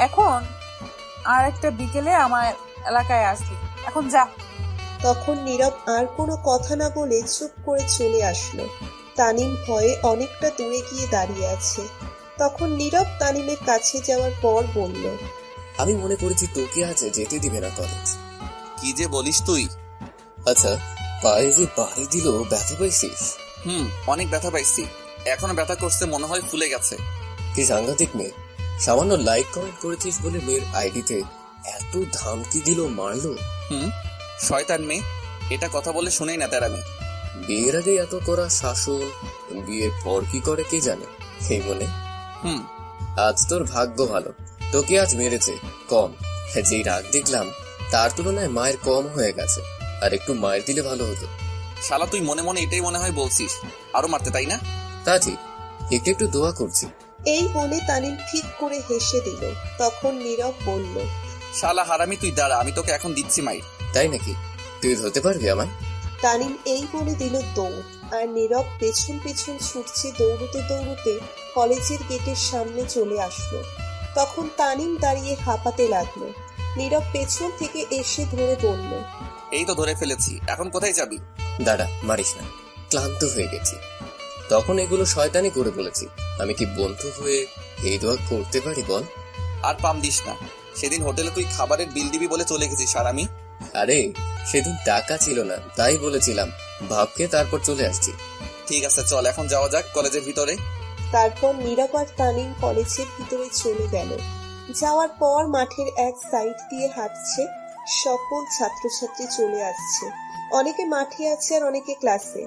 এখন আর একটা বিকেলে আমার এলাকায় আসবি। এখন যা। তখন নীরব আর কোনো কথা না বলে চুপ করে চলে আসলো। তানিম ভয়ে অনেকটা দূরে গিয়ে দাঁড়িয়ে আছে। তখন নীরব তানিমের কাছে যাওয়ার পর বলল, আমি মনে করেছি তোকে আজ যেতে দিবে না কলেজ। কি যে বলিস তুই? আচ্ছা, পায়ে যে বাড়ি দিল ব্যথা পাইছিস? অনেক ব্যথা পাইছি, এখনো ব্যথা করছে, মনে হয় ফুলে গেছে। কি সাংঘাতিক মেয়ে! সামান্য লাইক কমেন্ট করেছিস বলে মেয়ের আইডিতে এত ধামকি দিল, মারলো। শয়তান মেয়ে, এটা কথা বলে শুনেই না তার। আমি বিয়ের আগে এত করা শাসন, বিয়ের পর কি করে কে জানে। এই মনে আজ তোর ভাগ্য ভালো, তোকে আজ মেরেছে কম। যেই রাগ দেখলাম তার তুলনায় মায়ের কম হয়ে গেছে, আর একটু মায়ের দিলে ভালো হতো। শালা তুই মনে মনে এটাই মনে হয় বলছিস, আরো মারতে তাই না? তা ঠিক, একটু একটু দোয়া করছি। এই বলে তানিম ঠিক করে হেসে দিল। তখন নীরব বলল, শালা হারামি তুই দাঁড়া, আমি তোকে এখন দিচ্ছি মাইর। তাই নাকি? তুই ধরতে পারবি আমায়? তানিম এই বলে দিল দৌড়, আর নীরব পেছন পেছন ছুটছে দৌড়তে দৌড়তে কলেজের গেটের সামনে চলে আসলো। তখন তানিম দাঁড়িয়ে হাঁপাতে লাগলো। নীরব পেছন থেকে এসে ধরে বলল, এই তো ধরে ফেলেছি, এখন কোথায় যাবি? দাঁড়া, মারিস না, ক্লান্ত হয়ে গেছি। তখন এগুলো শয়তানি করে বলেছি, আমি কি বন্ধু হয়ে এই দোয়া করতে পারি বল? আর পাম দিস না, সেদিন হোটেলে তুই খাবারের বিল দিবি বলে চলে গেছিস হারামি। আরে সেদিন টাকা ছিল না, তাই বলেছিলাম ভাবকে, তারপর চলে আসছি। ঠিক আছে চল এখন যাওয়া যাক কলেজের ভিতরে। তারপর নীরব আর তানিম কলেজের ভিতরে চলে গেল। যাওয়ার পর মাঠের এক সাইড দিয়ে হাঁটছে, সকল ছাত্রছাত্রী চলে আসছে। অনেকে মাঠে আছে আর অনেকে ক্লাসে।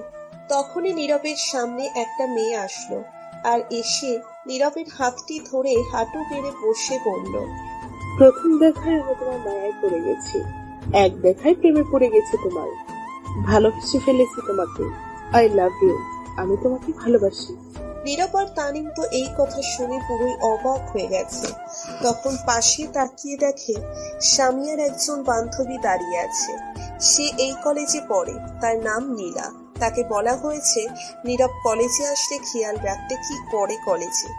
তখনই নীরবের সামনে একটা মেয়ে আসলো, আর এসে নীরবের হাতটি ধরে হাঁটু গেড়ে বসে পড়ল। প্রথম দেখায় আমি তোমার মায়ায় পড়ে গেছি, এক দেখায় প্রেমে পড়ে গেছি তোমার। ভালোবেসে ফেলেছি তোমাকে। আই লাভ ইউ, আমি তোমাকে ভালোবাসি। নীরব আর তানিম তো এই কথা শুনে পুরোই অবাক হয়ে গেছে। তখন পাশে তাকিয়ে দেখে সামিয়ার একজন বান্ধবী দাঁড়িয়ে আছে। সে এই কলেজে পড়ে, তার নাম নীলা। তাকে বলা হয়েছে নীরব কলেজে আসলে খেয়াল রাখতে কি করে কলেজে।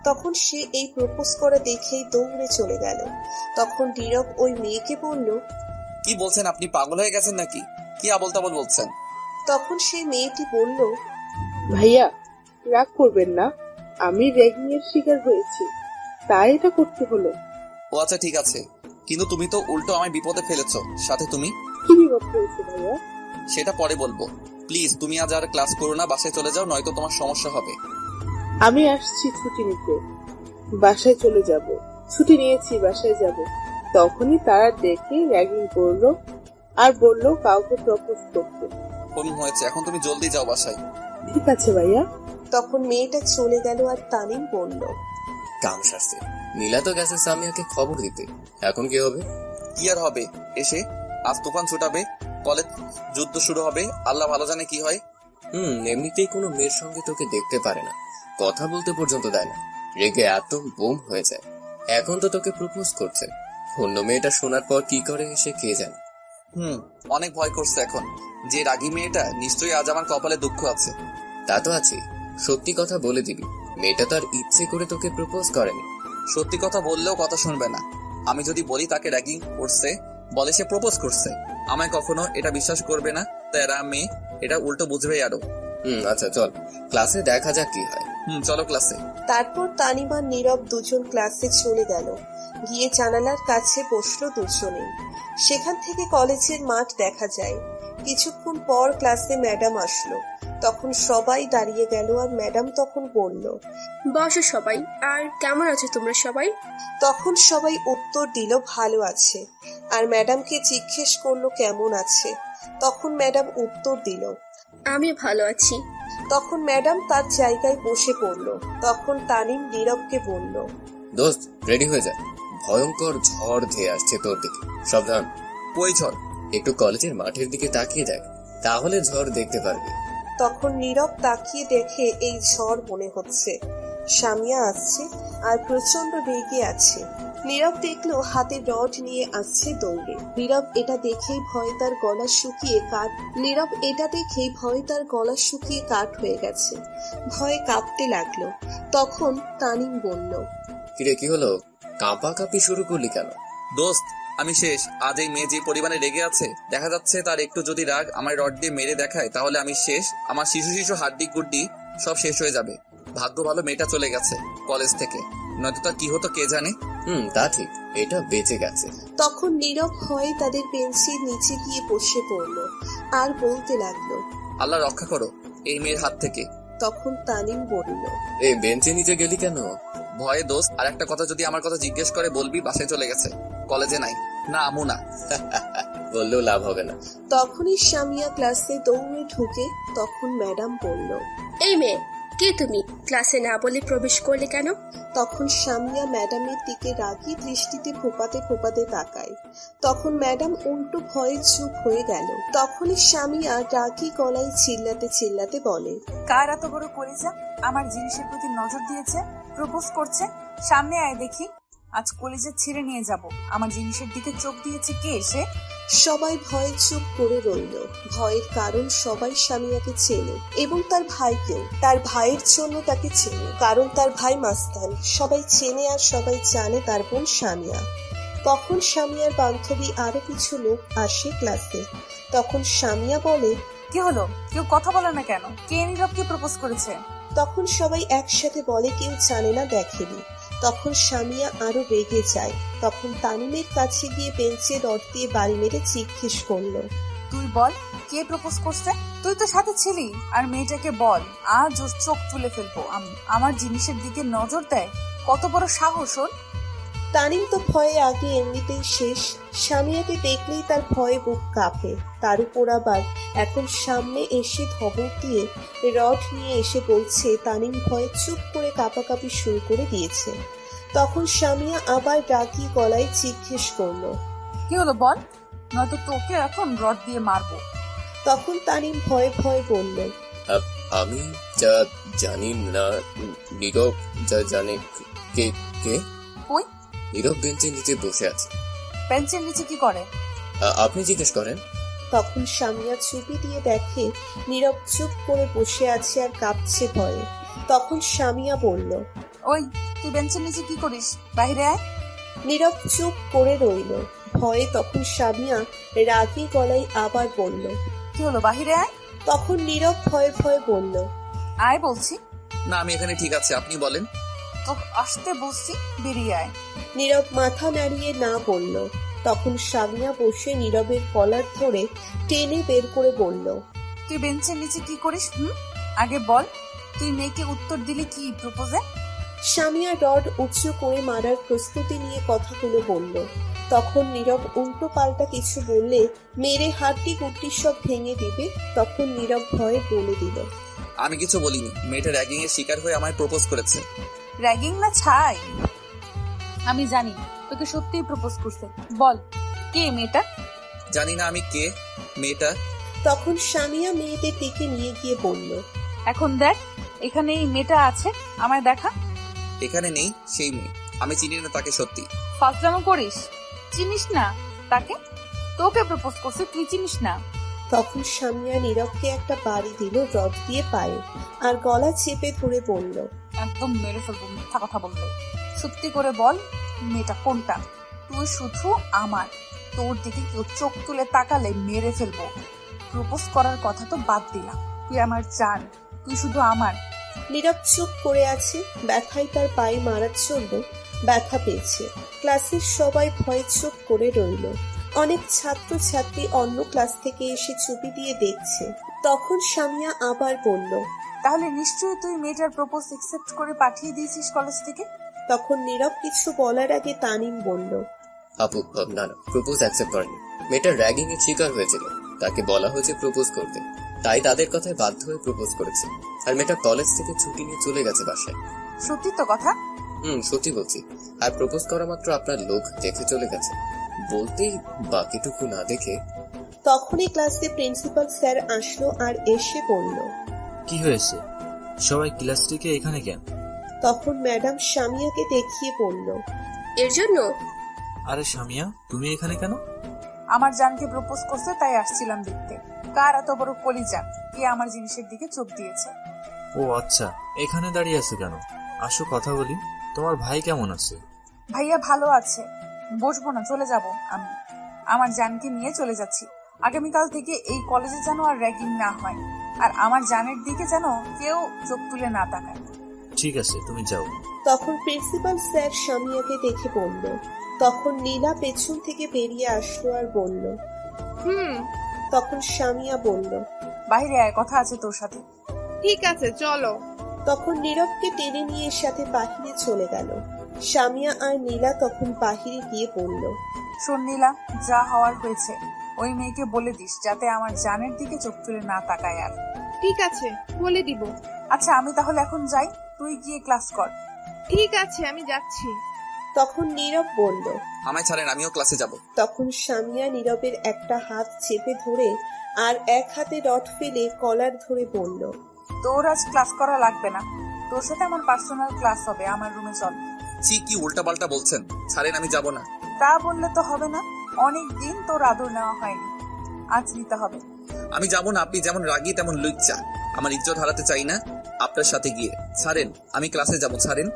তখন সে এই প্রপোজ করা দেখেই দৌড়ে চলে গেল। তখন নীরব ওই মেয়েকে বলল, কি বলছেন আপনি, পাগল হয়ে গেছেন নাকি? কি আবল তাবল বলছেন? তখন সেই মেয়েটি বলল, ভাইয়া রাগ করবেন না, আমি র্যাগিং এর শিকার হয়েছি, তাই এটা করতে হলো। ও আচ্ছা ঠিক আছে, কিন্তু তুমি তো উল্টো আমায় বিপদে ফেলেছো। সাথে তুমি কি বিপদ হয়েছে ভাইয়া? সেটা পরে বলবো। প্লিজ তুমি আজ আর ক্লাস করো না, বাসায় চলে যাও, নয়তো তোমার সমস্যা হবে। আমি আসছি ছুটি নিতে, বাসায় চলে যাব। ছুটি নিয়েছি, বাসায় যাব। তখনই তারা দেখে র্যাগিং করলো আর বলল কাউকে প্রপোজ করতে। হয়েছে, এখন তুমি জলদি যাও বাসায়। ঠিক আছে ভাইয়া। তখন মেয়েটা চলে গেল আর তানিম বলল, কাম সারছে, নীলা তো গেছে সামিয়াকে খবর দিতে, এখন কি হবে? কি আর হবে, এসে আজ তুফান ছুটাবে, কলেজ যুদ্ধ শুরু হবে, আল্লাহ ভালো জানে কি হয়। এমনিতেই কোনো মেয়ের সঙ্গে তোকে দেখতে পারে না, কথা বলতে পর্যন্ত দেয় না, রেগে এত বোম হয়ে যায়। এখন তো তোকে প্রপোজ করছে, অন্য মেয়েটা শোনার পর কি করে সে কে জানে। অনেক ভয় করছে এখন, যে রাগী মেয়েটা নিশ্চয়ই আজ আমার কপালে দুঃখ আছে। তা তো আছে, সত্যি কথা বলে দিবি, মেয়েটা তো আর ইচ্ছে করে তোকে প্রপোজ করেনি। সত্যি কথা বললেও কথা শুনবে না। আমি যদি বলি তাকে র্যাগিং করছে, বলে সে প্রপোজ করছে, আমায় কখনো এটা বিশ্বাস করবে না। তারা মেয়ে এটা উল্টো বুঝবে আরো। আচ্ছা চল, ক্লাসে দেখা যাক কি হয়। চলো ক্লাসে। তারপর তানিম আর নীরব দুজন ক্লাসে চলে গেল। গিয়ে জানালার কাছে বসলো দুজনে। সেখান থেকে কলেজের মাঠ দেখা যায়। কিছুক্ষণ পর ক্লাসে ম্যাডাম আসলো। তখন সবাই দাঁড়িয়ে গেল আর ম্যাডাম তখন বলল, বসো সবাই, আর কেমন আছো তোমরা সবাই? তখন সবাই উত্তর দিল ভালো আছে। আর ম্যাডামকে জিজ্ঞেস করলো কেমন আছে। তখন ম্যাডাম উত্তর দিল, আমি ভালো আছি। তখন ম্যাডাম তার জায়গায় বসে পড়লো। তখন তানিম নীরবকে বলল, দোস্ত রেডি হয়ে যা, ভয়ঙ্কর ঝড় ধেয়ে আসছে তোর দিকে, সাবধান। কই ঝড়? একটু কলেজের মাঠের দিকে তাকিয়ে দেখ, তাহলে ঝড় দেখতে পারবি। তখন নীরব তাকিয়ে দেখে এই ঝড় মনে হচ্ছে। সামিয়া আসছে আর প্রচন্ড রেগে আছে। নীরব দেখলো হাতে রড নিয়ে আসছে দৌড়ে। নীরব এটা দেখেই ভয়ে তার গলা শুকিয়ে কাঠ হয়ে গেছে। ভয়ে কাঁপতে লাগলো। তখন তানিম বলল, কিরে কি হলো, কাঁপা কাঁপি শুরু করলি কেন? দোস্ত আমি শেষ। আজ এই মেয়ে যে পরিমাণে রেগে আছে, দেখা যাচ্ছে তার একটু যদি রাগ আমার রড দিয়ে মেরে দেখায় তাহলে আমি শেষ। আমার শিশু হাড্ডি গুড্ডি সব শেষ হয়ে যাবে। ভাগ্য ভালো মেয়েটা চলে গেছে কলেজ থেকে, নয়তো তার কি হতো কে জানে। তা ঠিক, এটা বেঁচে গেছে। তখন নীরব ভয়ে তাদের বেঞ্চের নিচে গিয়ে বসে পড়লো আর বলতে লাগলো, আল্লাহ রক্ষা করো এই মেয়ের হাত থেকে। তখন তানিম বলল, এই বেঞ্চে নিচে গেলি কেন? ভয়ে দোস্ত। আর একটা কথা যদি আমার কথা জিজ্ঞেস করে বলবি বাসায় চলে গেছে, কলেজে নাই। না আমু না। বললেও লাভ হবে না। তখনই সামিয়া ক্লাসে দৌড়ে ঢুকে। তখন ম্যাডাম বলল, এই মেয়ে কে তুমি? ক্লাসে না বলে প্রবেশ করলে কেন? তখন সামিয়া ম্যাডামের দিকে রাগী দৃষ্টিতে ফোপাতে ফোপাতে তাকায়। তখন ম্যাডাম উল্টো ভয়ে চুপ হয়ে গেল। তখনই সামিয়া রাগী গলায় চিল্লাতে চিল্লাতে বলে, কার এত বড় কলিজা আমার জিনিসের প্রতি নজর দিয়েছে, প্রপোজ করছে? সামনে আয় দেখি, আজ কলিজা ছিঁড়ে নিয়ে যাব। আমার জিনিসের দিকে চোখ দিয়েছে কে সে? সবাই ভয়ে চুপ করে রইল। ভয়ের কারণ সবাই সামিয়াকে চেনে এবং তার ভাইকেও। তার ভাইয়ের জন্য তাকে চেনে, কারণ তার ভাই মাস্তান। সবাই চেনে আর সবাই জানে তার বোন সামিয়া। তখন সামিয়ার বান্ধবী আরো কিছু লোক আসে ক্লাসে। তখন সামিয়া বলে, কি হলো? কেউ কথা বলে না কেন? কে নীরবকে প্রপোজ করেছে? তখন সবাই একসাথে বলে, কেউ জানে না, দেখেনি। তখন সামিয়া আরো রেগে যায়। তখন তানিমের কাছে গিয়ে বেঞ্চে রড দিয়ে বাড়ি মেরে জিজ্ঞেস করলো, তুই বল, কে প্রপোজ করছে? তুই তো সাথে ছিলি। আর মেয়েটাকে বল, আজ ওর চোখ তুলে ফেলবো আমি। আমার জিনিসের দিকে নজর দেয়, কত বড় সাহস ওর! তানিম তো ভয়ে আগে এমনিতেই শেষ। সামিয়াকে দেখলেই তার ভয়ে বুক কাঁপে। তার উপর আবার এখন সামনে এসে ধমক দিয়ে রড নিয়ে এসে বলছে, তানিম ভয়ে চুপ করে কাঁপাকাঁপি শুরু করে দিয়েছে। তখন সামিয়া আবার রাগী গলায় জিজ্ঞেস করলো, কি হলো বল, নয়তো তোকে এখন রড দিয়ে মারবো। তখন তানিম ভয়ে ভয়ে বলল, আমি যা জানি না। নীরব যা জানে। কে কে? কই? নীরব বেঞ্চের নিচে বসে আছে। বেঞ্চের নিচে কি করে? আপনি জিজ্ঞেস করেন। তখন সামিয়া চুপি দিয়ে দেখে নীরব চুপ করে বসে আছে আর কাঁপছে ভয়ে। তখন সামিয়া বলল, ওই, তুই বেঞ্চের নিচে কি করিস? বাইরে আয়। নীরব চুপ করে রইল ভয়ে। তখন সামিয়া রাগী গলায় আবার বলল, কি হলো, বাহিরে আয়। তখন নীরব ভয়ে ভয়ে বলল, আয় বলছি। না, আমি এখানে ঠিক আছে, আপনি বলেন। তো আসতে বলছি, বেরিয়ে আয়। নীরব মাথা নাড়িয়ে না বলল। তখন সামিয়া বসে নীরবের কলার ধরে টেনে বের করে বলল, তুই বেঞ্চের নিচে কি করিস? আগে বল, তুই মেয়েকে উত্তর দিলি কি প্রপোজে? সামিয়া রড উঁচু করে মারার প্রস্তুতি নিয়ে কথাগুলো বলল। তখন নীরব উল্টো পাল্টা কিছু বললে মেরে হাড্ডি গুড্ডি সব ভেঙে দিবে। তখন নীরব ভয়ে বলে দিল, আমি কিছু বলিনি। মেয়েটা র্যাগিং এর শিকার হয়ে আমায় প্রপোজ করেছে। র্যাগিং না ছাই, আমি জানি তোকে সত্যিই প্রপোজ করছে। বল, কে মেয়েটা? জানি না আমি কে মেয়েটা। তখন সামিয়া মেয়েদের দিকে নিয়ে গিয়ে বলল, এখন দেখ, এখানে এই মেয়েটা আছে, আমায় দেখা। এখানে নেই সেই মেয়ে, আমি চিনি না তাকে সত্যি। ফাজলামো করিস? চিনিস না তাকে? তোকে প্রপোজ করছে, তুই চিনিস না? তখন সামিয়া নীরবকে একটা বাড়ি দিল রড দিয়ে পায়ে আর গলা চেপে ধরে বলল, একদম মেরে ফেলবো মিথ্যা কথা বললে। সত্যি করে বল, মেয়েটা কোনটা? তুই শুধু আমার, তোর দিকে কেউ চোখ তুলে তাকালে মেরে ফেলবো। প্রপোজ করার কথা তো বাদ দিলাম, তুই আমার জান, তুই শুধু আমার। নীরব চুপ করে আছে। ব্যথায় তার পায়ে মারার জন্য ব্যথা পেয়েছে। ক্লাসের সবাই ভয়ে চুপ করে রইল। অনেক ছাত্র ছাত্রী অন্য ক্লাস থেকে এসে চুপি দিয়ে দেখছে। তখন সামিয়া আবার বলল, তাহলে নিশ্চয়ই তুই মেয়েটার প্রপোজ একসেপ্ট করে পাঠিয়ে দিয়েছিস কলেজ থেকে। তখন নীরব কিছু বলার আগে তানিম বলল, আপু না না, প্রপোজ অ্যাকসেপ্ট করেনি। মেয়েটা র্যাগিং এর শিকার হয়েছিল, তাকে বলা হয়েছে প্রপোজ করতে, তাই তাদের কথায় বাধ্য হয়ে প্রপোজ করেছে। আর মেয়েটা কলেজ থেকে ছুটি নিয়ে চলে গেছে বাসায়। সত্যি তো কথা? সত্যি বলছি। আর প্রপোজ করা মাত্র আপনার লোক দেখে চলে গেছে, বলতেই বাকিটুকু না দেখে। তখনই ক্লাসে প্রিন্সিপাল স্যার আসলো আর এসে বলল, কি হয়েছে, সবাই ক্লাস থেকে এখানে কেন? তখন ম্যাডাম সামিয়াকে দেখিয়ে বলল, এর জন্য। আরে সামিয়া, তুমি এখানে কেন? আমার জানকে প্রপোজ করছে, তাই আসছিলাম দেখতে কার এত বড় কলিজা, কে আমার জিনিসের দিকে চোখ দিয়েছে। ও আচ্ছা, এখানে দাঁড়িয়ে আছো কেন? আসো কথা বলি। তোমার ভাই কেমন আছে? ভাইয়া ভালো আছে। বসবো না, চলে যাব আমি। আমার জানকে নিয়ে চলে যাচ্ছি। আগামীকাল থেকে এই কলেজে যেন আর র্যাগিং না হয়, আর আমার জানের দিকে যেন কেউ চোখ তুলে না তাকায়। ঠিক আছে, তুমি যাও। তখন প্রিন্সিপাল স্যার সামিয়াকে দেখে বলল। তখন নীলা পেছন থেকে বেরিয়ে আসলো আর বলল, তখন সামিয়া বলল, বাইরে আয়, কথা আছে তোর সাথে। ঠিক আছে, চলো। তখন নীরবকে টেনে নিয়ে সাথে বাহিরে চলে গেল। সামিয়া আর নীলা তখন বাহিরে গিয়ে বলল, শোন নীলা, যা হওয়ার হয়েছে, ওই মেয়েকে বলে দিস যাতে আমার জানের দিকে চোখ তুলে না তাকায় আর। ঠিক আছে, বলে দিব। আচ্ছা আমি তাহলে এখন যাই, তুই গিয়ে ক্লাস কর। ঠিক আছে, আমি যাচ্ছি। তখন নীরব বলল। আমায় ছাড়েন, আমিও ক্লাসে যাব। তখন সামিয়া নীরবের একটা হাত চেপে ধরে আর এক হাতে রড ফেলে কলার ধরে বলল, তোর আজ ক্লাস করা লাগবে না, তোর সাথে আমার পার্সোনাল ক্লাস হবে, আমার রুমে চল। ছি, কি উল্টাপাল্টা বলছেন, ছাড়েন, আমি যাব না। তা বললে তো হবে না, অনেক দিন তোর আদর নেওয়া হয়নি, আজ নিতে হবে। আমি যাব না, আপনি যেমন রাগী তেমন লুচ্চা। আমার ইজ্জত হারাতে চাই না আপনার সাথে গিয়ে। ছাড়েন, আমি ক্লাসে যাব, ছাড়েন।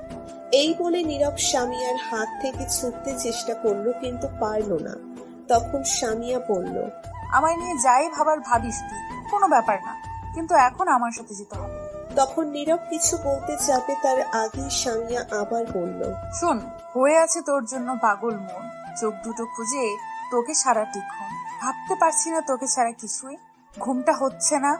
এই বলে নীরব সামিয়ার হাত থেকে ছুটতে চেষ্টা করলো, কিন্তু পারল না। তখন সামিয়া বলল, আমায় নিয়ে যাই ভাবার ভাবিস তুই, কোনো ব্যাপার না, কিন্তু এখন আমার সাথে যেতে হবে। তখন নীরব কিছু বলতে যাবে তার আগেই সামিয়া আবার বলল, শোন, হয়ে আছে তোর জন্য পাগল মন, চোখ দুটো খুঁজে তোকে সারাটিক্ষণ ভাবতে পারছি না, তোকে ছাড়া কিছুই, ঘুমটা হচ্ছে না,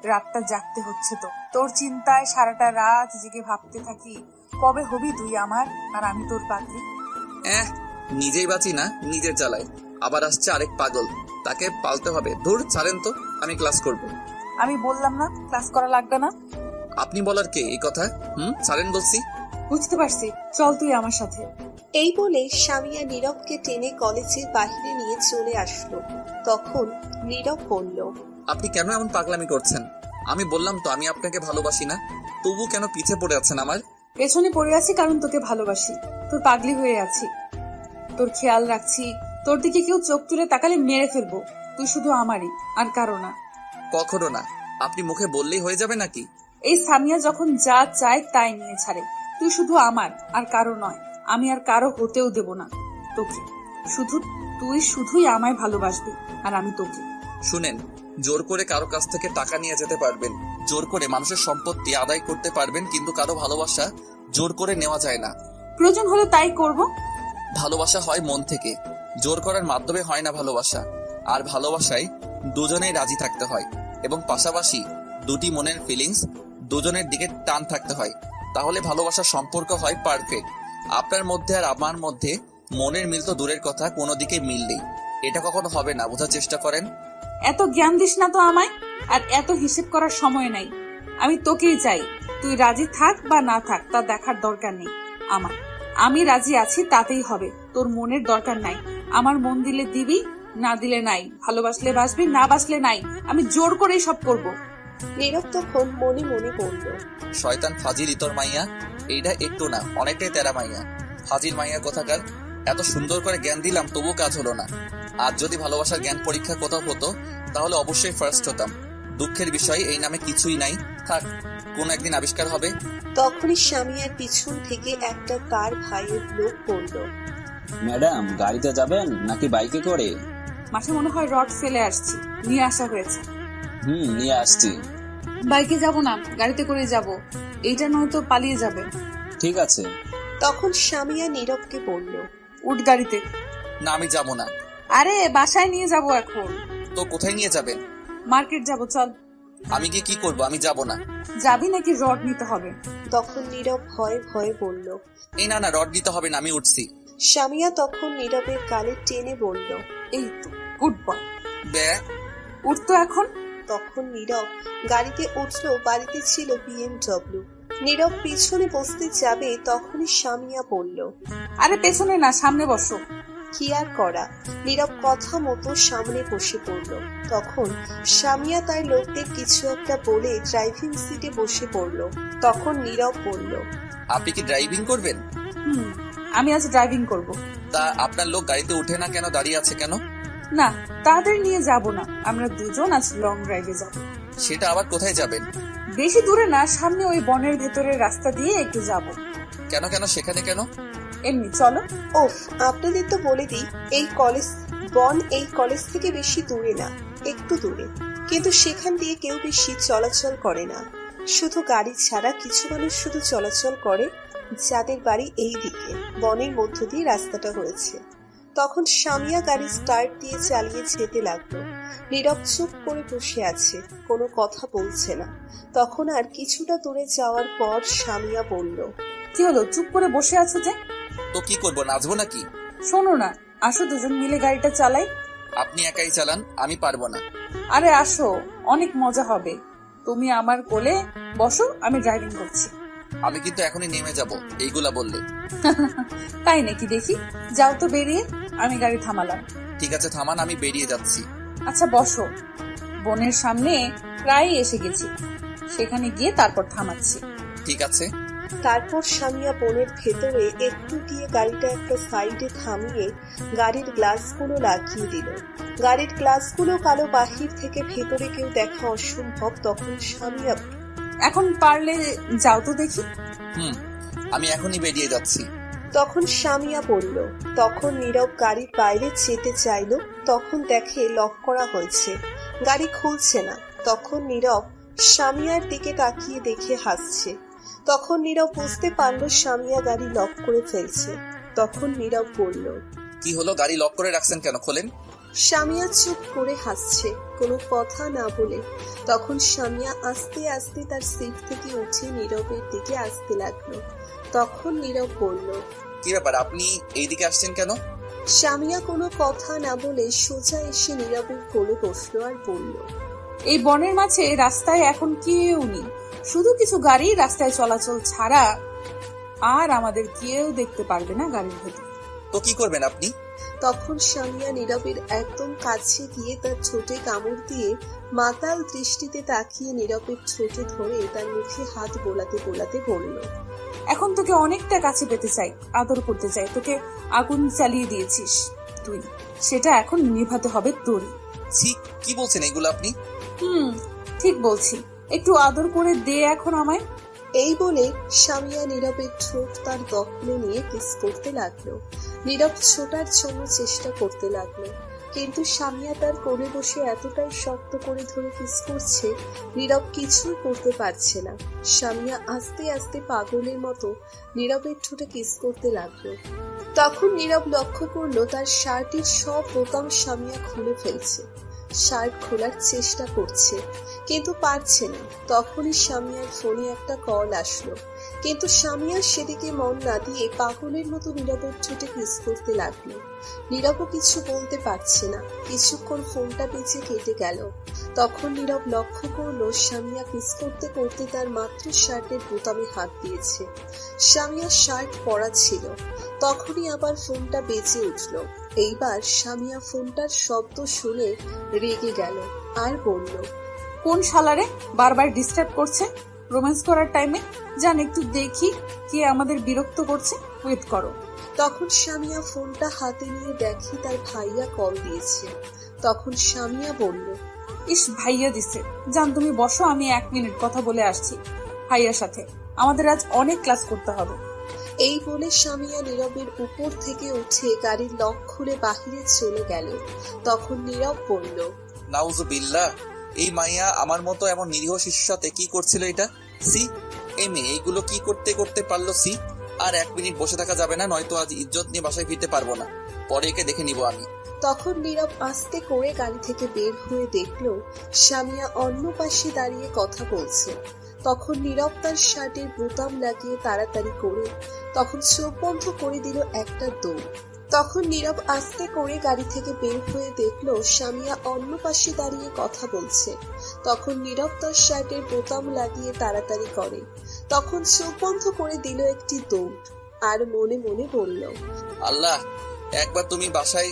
রাতটা জাগতে হচ্ছে। তো তোর চিন্তায় সারাটা রাত জেগে ভাবতে থাকি কবে হবি তুই আমার আর আমি তোর পাগলি। নিজেই বাঁচি না, নিজের জ্বালায় আবার আসছে আরেক পাগল, তাকে পালতে হবে। ধুর, ছাড়েন তো, আমি ক্লাস করব। আমি বললাম না ক্লাস করা লাগবে না? আপনি বলার কে এই কথা? ছাড়েন বলছি। বুঝতে পারছি, চল তুই আমার সাথে। এই বলে সামিয়া নীরবকে টেনে কলেজের বাহিরে নিয়ে চলে আসলো। তখন নীরব বলল, আপনি কেন এমন পাগলামি করছেন? আমি বললাম তো আমি আপনাকে ভালোবাসি না, তবু কেন পিছে পড়ে আছেন আমার? পেছনে পড়ে আছি কারণ তোকে ভালোবাসি, তোর পাগলি হয়ে আছি, তোর খেয়াল রাখছি, তোর দিকে কেউ চোখ তুলে তাকালে মেরে ফেলবো, তুই শুধু আমারই, আর কারো না। কখনো না, আপনি মুখে বললেই হয়ে যাবে নাকি? এই সামিয়া যখন যা চায় তাই নিয়ে ছাড়ে, তুই শুধু আমার, আর কারো নয়, আমি আর কারো হতেও দেব না তোকে, শুধু তুই শুধুই আমায় ভালোবাসবি আর আমি তোকে। শুনেন, জোর করে কারো কাছ থেকে টাকা নিয়ে যেতে পারবেন, জোর করে মানুষের সম্পত্তি আদায় করতে পারবেন, কিন্তু কারো ভালোবাসা জোর করে নেওয়া যায় না। প্রয়োজন হলে তাই করব। ভালোবাসা হয় মন থেকে, জোর করার মাধ্যমে হয় না ভালোবাসা। আর ভালোবাসায় দুজনেই রাজি থাকতে হয়, এবং পাশাপাশি দুটি মনের ফিলিংস দুজনের দিকে টান থাকতে হয়, তাহলে ভালোবাসার সম্পর্ক হয় পারফেক্ট। আপনার মধ্যে আর আমার মধ্যে মনের মিল তো দূরের কথা, কোনো দিকে মিল নেই, এটা কখনো হবে না, বোঝার চেষ্টা করেন। এত জ্ঞান দিস না তো আমায়, আর এত হিসেব করার সময় নাই। আমি তোকেই চাই, তুই রাজি থাক বা না থাক তা দেখার দরকার নেই আমার। আমি রাজি আছি তাতেই হবে, তোর মনের দরকার নাই। আমার মন দিলে দিবি, না দিলে নাই, ভালোবাসলে বাসবি, না বাসলে নাই, আমি জোর করেই সব করব। নীরব তখন মনে মনে বলল, শয়তান ফাজিল ইতর মাইয়া, এইটা একটু না অনেকটাই তেরা মাইয়া, ফাজিল মাইয়া কোথাকার। এত সুন্দর করে জ্ঞান দিলাম তবু কাজ হলো না। আর যদি ভালোবাসার জ্ঞান পরীক্ষা কোথাও হতো তাহলে অবশ্যই ফার্স্ট হতাম। দুঃখের বিষয় এই নামে কিছুই নাই, থাক, কোন একদিন আবিষ্কার হবে। তখনই সামিয়ার পিছন থেকে একটা তার ভাইয়ের লোক বলল, ম্যাডাম গাড়িতে যাবেন নাকি বাইকে করে? মাঠে মনে হয় রড ফেলে আসছি, নিয়ে আসা হয়েছে। নিয়ে আসছি। বাইকে যাব না, গাড়িতে করে যাব, এইটা নয়তো পালিয়ে যাবে। ঠিক আছে। তখন সামিয়া নীরবকে বলল, উঠ গাড়িতে। না, আমি যাব না। আরে বাসায় নিয়ে যাব এখন। তো কোথায় নিয়ে যাবেন? মার্কেট যাব, চল। আমি গিয়ে কি করবো? আমি যাব না। যাবি নাকি রড নিতে হবে? তখন নীরব ভয়ে ভয়ে বলল, এই না, রড দিতে হবে না, আমি উঠছি। সামিয়া তখন নীরবের গালে টেনে বলল, এই তো গুড বয়, উঠতো এখন। তখন নীরব গাড়িতে উঠলো। বাড়িতে ছিল BMW। নীরব পিছনে বসতে যাবে তখনই সামিয়া বলল, আরে পেছনে না, সামনে বসো। কি আর করা, নীরব কথা মতো সামনে বসে পড়ল। তখন সামিয়া তার লোকদের কিছু একটা বলে ড্রাইভিং সিটে বসে পড়ল। তখন নীরব বলল, আপনি কি ড্রাইভিং করবেন? আমি আজ ড্রাইভিং করব। তা আপনার লোক গাড়িতে উঠে না কেন, দাঁড়িয়ে আছে কেন? না, তাদের নিয়ে যাব না, আমরা দুজন আজ লং ড্রাইভে যাব। সেটা আবার কোথায় যাবেন? বেশি দূরে না, সামনে ওই বনের ভেতরের রাস্তা দিয়ে একটু যাব। কেন কেন সেখানে কেন? এমনি, চলো। ওফ, আপনাদের তো বলে দিই, এই কলেজ বন এই কলেজ থেকে বেশি দূরে না, একটু দূরে, কিন্তু সেখান দিয়ে কেউ বেশি চলাচল করে না। শুধু গাড়ি ছাড়া কিছু মানুষ শুধু চলাচল করে, যাদের বাড়ি এই দিকে বনের মধ্য দিয়ে রাস্তাটা হয়েছে। তখন সামিয়া গাড়ি স্টার্ট দিয়ে চালিয়ে যেতে লাগলো। নীরব চুপ করে বসে আছে, কোনো কথা বলছে না। তখন আর কিছুটা দূরে যাওয়ার পর সামিয়া বলল, কি হলো, চুপ করে বসে আছো যে? তো কি করবো, নাচবো নাকি? শোনো না, আসো দুজন মিলে গাড়িটা চালাই। আপনি একাই চালান, আমি পারবো না। আরে আসো, অনেক মজা হবে। তুমি আমার কোলে বসো, আমি ড্রাইভিং করছি। আমি কিন্তু এখনই নেমে যাব এইগুলা বললে। তাই নাকি? দেখি, যাও তো বেরিয়ে। আমি গাড়ি থামালাম। ঠিক আছে থামান, আমি বেরিয়ে যাচ্ছি। আচ্ছা বসো, বোনের সামনে প্রায় এসে গেছি, সেখানে গিয়ে তারপর থামাচ্ছি। ঠিক আছে। তারপর সামিয়া বোনের ভেতরে একটু গিয়ে গাড়িটা একটা সাইডে থামিয়ে গাড়ির গ্লাসগুলো লাগিয়ে দিল। গাড়ির গ্লাসগুলো কালো, বাহির থেকে ভেতরে কেউ দেখা অসম্ভব। তখন সামিয়া, এখন পারলে যাও তো দেখি। আমি এখনই বেরিয়ে যাচ্ছি। তখন সামিয়া বলল। তখন নীরব গাড়ির বাইরে যেতে চাইল, তখন দেখে লক করা হয়েছে, গাড়ি খুলছে না। তখন নীরব সামিয়ার দিকে তাকিয়ে দেখে হাসছে। তখন নীরব বুঝতে পারলো সামিয়া গাড়ি লক করে ফেলছে। তখন নীরব বলল, কি হলো, গাড়ি লক করে রাখছেন কেন, খোলেন। সামিয়া চুপ করে হাসছে, কোনো কথা না বলে। তখন সামিয়া আস্তে আস্তে তার সিট থেকে উঠে নীরবের দিকে আসতে লাগলো। তখন নীরব বলল, কি ব্যাপার, আপনি এইদিকে আসছেন কেন? সামিয়া কোনো কথা না বলে সোজা এসে নীরবের কোলে বসলো আর বলল, এই বনের মাঝে রাস্তায় এখন কেউ নেই, শুধু কিছু গাড়ি রাস্তায় চলাচল ছাড়া, আর আমাদের কেউ দেখতে পারবে না গাড়ির ভেতর। তো কি করবেন আপনি? তখন সামিয়া নীরবের একদম কাছে গিয়ে তার ঠোঁটে কামড় দিয়ে মাতাল দৃষ্টিতে তাকিয়ে নীরবের ঠোঁটে ধরে তার মুখে হাত বোলাতে বোলাতে বলল, এখন তোকে অনেকটা কাছে পেতে চাই, আদর করতে চাই। তোকে আগুন চালিয়ে দিয়েছিস তুই, সেটা এখন নিভাতে হবে তোরই। ছি, কি বলছেন এগুলো আপনি? ঠিক বলছি, একটু আদর করে দে এখন আমায়। এই বলে সামিয়া নীরবের ঠোঁট তার দখলে নিয়ে কিস করতে লাগলো। নীরব ছোটার জন্য চেষ্টা করতে লাগলো, কিন্তু সামিয়া তার কোলে বসে এতটাই শক্ত করে ধরে কিস করছে, নীরব কিছুই করতে পারছে না। সামিয়া আস্তে আস্তে পাগলের মতো নীরবের ঠোঁটে কিস করতে লাগলো। তখন নীরব লক্ষ্য করলো তার শার্টের সব বোতাম সামিয়া খুলে ফেলছে। শার্ট খোলার চেষ্টা করছে, কিন্তু পারছে না। তখনই সামিয়ার ফোনে একটা কল আসলো, কিন্তু সামিয়া সেদিকে মন না দিয়ে পাগলের মতো নীরবের ঠোঁটে কিস করতে লাগলো। নীরবও কিছু বলতে পারছে না। কিছুক্ষণ ফোনটা বেজে কেটে গেল। তখন নীরব লক্ষ্য করলো সামিয়া কিস করতে করতে তার মাত্র শার্টের বোতামে হাত দিয়েছে। সামিয়ার শার্ট পরা ছিল। তখনই আবার ফোনটা বেজে উঠল। এইবার সামিয়া ফোনটার শব্দ শুনে রেগে গেল আর বলল, কোন শালারে বারবার ডিস্টার্ব করছে রোম্যান্স করার টাইমে? জান একটু দেখি কে আমাদের বিরক্ত করছে, ওয়েট করো। তখন সামিয়া ফোনটা হাতে নিয়ে দেখে তার ভাইয়া কল দিয়েছে। তখন সামিয়া বলল, ইস, ভাইয়া দিছে। জান তুমি বসো, আমি 1 মিনিট কথা বলে আসছি ভাইয়ার সাথে, আমাদের আজ অনেক ক্লাস করতে হবে। এই বলে সামিয়া নীরবের উপর থেকে উঠে গাড়ির লক খুলে বাহিরে চলে গেল। তখন নীরব বলল, নাউজুবিল্লাহ, এই মাইয়া আমার মতো এমন নিরীহ শিশুর সাথে কি করছিল এটা? সি, এই মেয়ে এইগুলো কি করতে করতে পারলো? সি, আর 1 মিনিট বসে থাকা যাবে না, নয়তো আজ ইজ্জত নিয়ে বাসায় ফিরতে পারবো না। পরে একে দেখে নিব আমি। তখন নীরব আস্তে করে গাড়ি থেকে বের হয়ে দেখলো সামিয়া অন্য পাশে দাঁড়িয়ে কথা বলছে। তখন নীরব তার শার্টের বোতাম লাগিয়ে তাড়াতাড়ি করে তখন চোখ বন্ধ করে দিল একটা দৌড়। তখন নীরব আস্তে করে গাড়ি থেকে বের হয়ে দেখলো সামিয়া অন্য পাশে দাঁড়িয়ে কথা বলছে। তখন নীরব তার শার্টের বোতাম লাগিয়ে তাড়াতাড়ি করে তখন চোখ বন্ধ করে দিল একটি দৌড় আর মনে মনে বলল, আল্লাহ, একবার তুমি বাসায়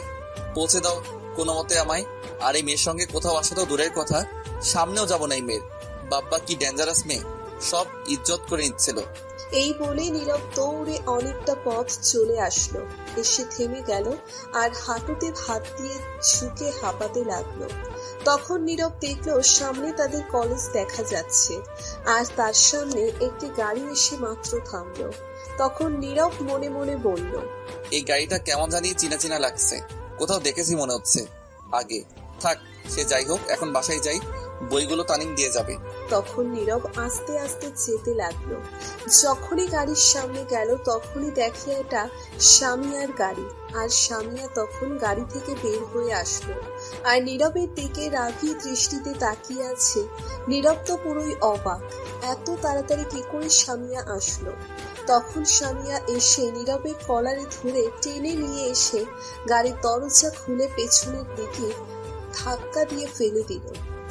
পৌঁছে দাও কোনো মতে আমায়। আর এই মেয়ের সঙ্গে কোথাও আসা তো দূরের কথা, সামনেও যাব না এই মেয়ের। বাব্বা কি ডেঞ্জারাস মেয়ে, সব ইজ্জত করে নিচ্ছিল। এই বলে নীরব দৌড়ে অনেকটা পথ চলে আসলো, এসে থেমে গেল আর হাঁটুতে হাত দিয়ে ঝুঁকে হাঁপাতে লাগলো। তখন নীরব দেখলো সামনে তাদের কলেজ দেখা যাচ্ছে আর তার সামনে একটি গাড়ি এসে মাত্র থামলো। তখন নীরব মনে মনে বলল, এই গাড়িটা কেমন জানি চিনা চিনা লাগছে, কোথাও দেখেছি মনে হচ্ছে আগে। থাক, সে যাই হোক, এখন বাসায় যাই, বইগুলো তানিম দিয়ে যাবে। তখন নীরব আস্তে আস্তে যেতে লাগলো। যখনই গাড়ির সামনে গেল তখনই দেখে এটা সামিয়ার গাড়ি, আর সামিয়া তখন গাড়ি থেকে বের হয়ে আসলো আর নীরবের দিকে রাগী দৃষ্টিতে তাকিয়ে আছে। নীরব তো পুরোই অবাক, এত তাড়াতাড়ি কি করে সামিয়া আসলো। তখন সামিয়া এসে নীরবের কলারে ধরে টেনে নিয়ে এসে গাড়ির দরজা খুলে পেছনের দিকে ধাক্কা দিয়ে ফেলে দিল।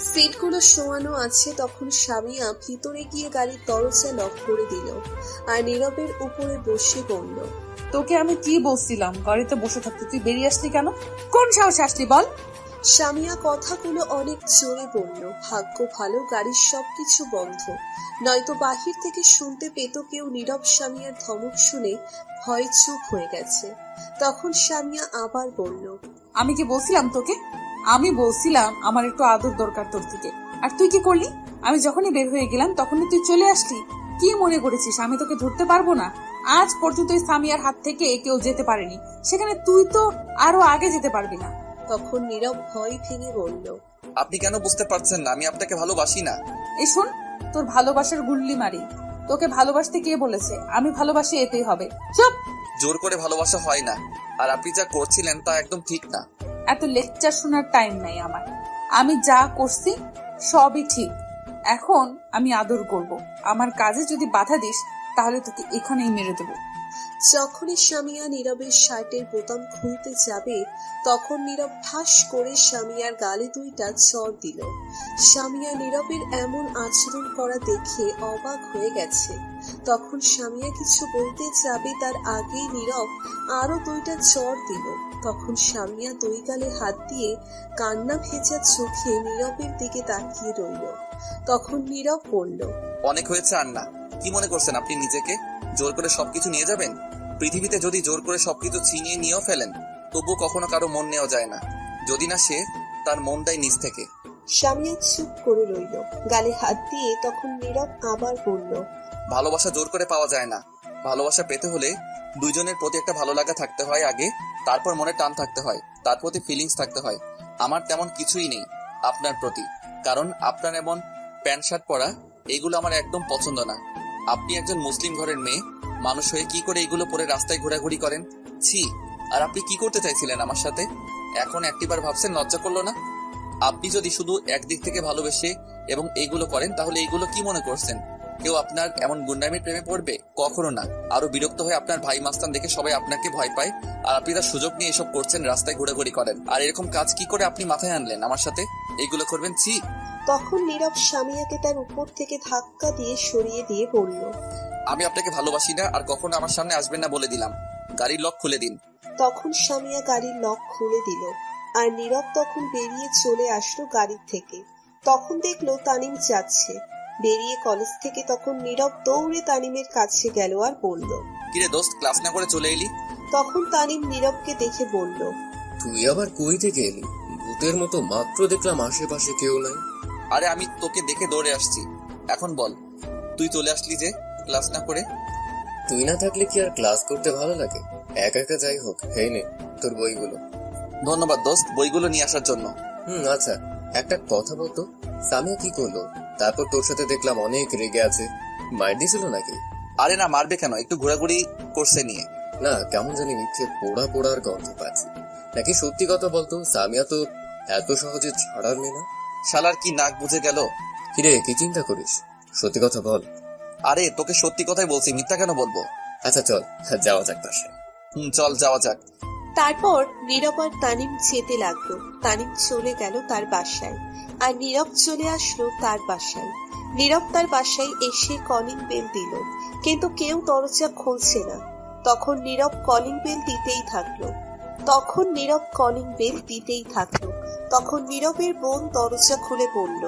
সিটগুলো শোয়ানো আছে। তখন স্বামীয়া ভিতরে গিয়ে গাড়ির দরজা লক করে দিল আর নীরবের উপরে বসে পড়ল। তোকে আমি কি বলছিলাম গাড়িতে বসে থাকতে, তুই বেরিয়ে আসলি কেন? কোন সাহসে আসলি বল? স্বামীয়া কথাগুলো অনেক জোরে বলল। ভাগ্য ভালো গাড়ির সবকিছু বন্ধ, নয়তো বাহির থেকে শুনতে পেত কেউ। নীরব স্বামীয়ার ধমক শুনে ভয়ে চুপ হয়ে গেছে। তখন স্বামীয়া আবার বলল, আমি কি বলছিলাম তোকে? আমি বলছিলাম আমার একটু আদর দরকার তোর থেকে, আর তুই কি করলি? আমি যখনই বের হয়ে গেলাম তখনই তুই চলে আসলি। কি মনে করেছিস আমি তোকে ধরতে পারবো না? আজ পর্যন্ত সামিয়ার হাত থেকে কেউ যেতে পারেনি, সেখানে তুই তো আরো আগে যেতে পারবি না। তখন নীরব ভয় ভেঙে বলল, আপনি কেন বুঝতে পারছেন না আমি আপনাকে ভালোবাসি না? এই শোন, তোর ভালোবাসার গুল্লি মারি। তোকে ভালোবাসতে কে বলেছে? আমি ভালোবাসি, এতেই হবে। চুপ। জোর করে ভালোবাসা হয় না, আর আপনি যা করছিলেন তা একদম ঠিক না। এত লেকচার শোনার টাইম নাই আমার। আমি যা করছি সবই ঠিক। এখন আমি আদর করব। আমার কাজে যদি বাধা দিস তাহলে তোকে এখানেই মেরে দেবো। যখনই স্বামীয়া নীরবের শার্টের বোতাম খুলতে যাবে তখন নীরব ঠাস করে স্বামীয়ার গালে দুইটা চড় দিল। স্বামীয়া নীরবের এমন আচরণ করা দেখে অবাক হয়ে গেছে। তখন স্বামীয়া কিছু বলতে যাবে তার আগেই নীরব আরো দুইটা চড় দিল। তখন স্বামীয়া দুই গালে হাত দিয়ে কান্না ভেজা চোখে নীরবের দিকে তাকিয়ে রইল। তখন নীরব বলল, অনেক হয়েছে আন্না। কি মনে করছেন আপনি নিজেকে? জোর করে সবকিছু নিয়ে যাবেন? পৃথিবীতে যদি জোর করে সবকিছু ছিনিয়ে নিয়েও ফেলেন তবুও কখনো কারো মন নেওয়া যায় না, যদি না সে তার মন দেয় নিজ থেকে। স্বামীয়া চুপ করে রইল, গালে হাত দিয়ে। তখন নীরব আবার বলল, ভালোবাসা জোর করে পাওয়া যায় না। ভালোবাসা পেতে হলে দুইজনের প্রতি একটা ভালো লাগা থাকতে হয় আগে, তারপর মনে টান থাকতে হয়, তার প্রতি ফিলিংস থাকতে হয়। আমার তেমন কিছুই নেই আপনার প্রতি, কারণ আপনার এমন প্যান্ট শার্ট পরা এইগুলো আমার একদম পছন্দ না। আপনি একজন মুসলিম ঘরের মেয়ে মানুষ হয়ে কি করে এগুলো পরে রাস্তায় ঘোরাঘুরি করেন? ছি। আর আপনি কি করতে চাইছিলেন আমার সাথে? এখন একটিবার ভাবছেন লজ্জা করলো না? আপনি যদি শুধু একদিক থেকে ভালোবেসে এবং এইগুলো করেন তাহলে এইগুলো কি মনে করছেন কেউ আপনার এমন গুন্ডামির প্রেমে পড়বে? কখনো না। আরো বিরক্ত হয়ে আপনার ভাই মাস্তান দেখে সবাই আপনাকে ভয় পায়, আর আপনি তার সুযোগ নিয়ে এসব করছেন, রাস্তায় ঘোরাঘুরি করেন। আর এরকম কাজ কি করে আপনি মাথায় আনলেন আমার সাথে এইগুলো করবেন? ছি। তখন নীরব স্বামীয়াকে তার উপর থেকে ধাক্কা দিয়ে সরিয়ে দিয়ে বলল, আমি আপনাকে ভালোবাসি না, আর কখনো আমার সামনে আসবেন না বলে দিলাম। গাড়ির লক খুলে দিন। তখন স্বামীয়া গাড়ির লক খুলে দিল আর নীরব তখন বেরিয়ে চলে আসলো গাড়ির থেকে। তখন দেখলো তানিম যাচ্ছে বেরিয়ে কলেজ থেকে। তখন নীরব দৌড়ে তানিমের কাছে গেল আর বলল, কিরে দোস্ত, ক্লাস না করে চলে এলি? তখন তানিম নীরবকে দেখে বলল, তুই আবার কই থেকে এলি? ভূতের মতো মাত্র দেখলাম আশেপাশে কেউ নাই। আরে আমি তোকে দেখে দৌড়ে আসছি। এখন বল, তুই চলে আসলি যে ক্লাস না করে? তুই না থাকলে কি আর ক্লাস করতে ভালো লাগে? একা একা যাই হোক, হেই নে তোর বইগুলো। ধন্যবাদ দোস্ত বইগুলো নিয়ে আসার জন্য। আচ্ছা, একটা কথা বলতো, সামিয়া কি করলো? তারপর তোর সাথে দেখলাম অনেক রেগে আছে, মার দিয়েছিল নাকি? আরে না, মারবে কেন, একটু ঘোরাঘুরি করছে নিয়ে। না, কেমন জানি মিথ্যে পোড়া পোড়ার গন্ধ পাচ্ছি। নাকি সত্যি কথা বলতো, সামিয়া তো এত সহজে ছাড়ার মেয়ে না। শালার কি নাক বুঝে গেল? কিরে, কি চিন্তা করিস? সত্যি কথা বল। আরে তোকে সত্যি কথাই বলছি, মিথ্যা কেন বলবো? আচ্ছা চল যাওয়া যাক বাসায়। চল যাওয়া যাক। তারপর নীরব আর তানিম যেতে লাগলো। তানিম চলে গেল তার বাসায় আর নীরব চলে আসলো তার বাসায়। নীরব তার বাসায় এসে কলিং বেল দিল, কিন্তু কেউ দরজা খুলছে না। তখন নীরব কলিং বেল দিতেই থাকলো। তখন নীরবের বোন দরজা খুলে বলল,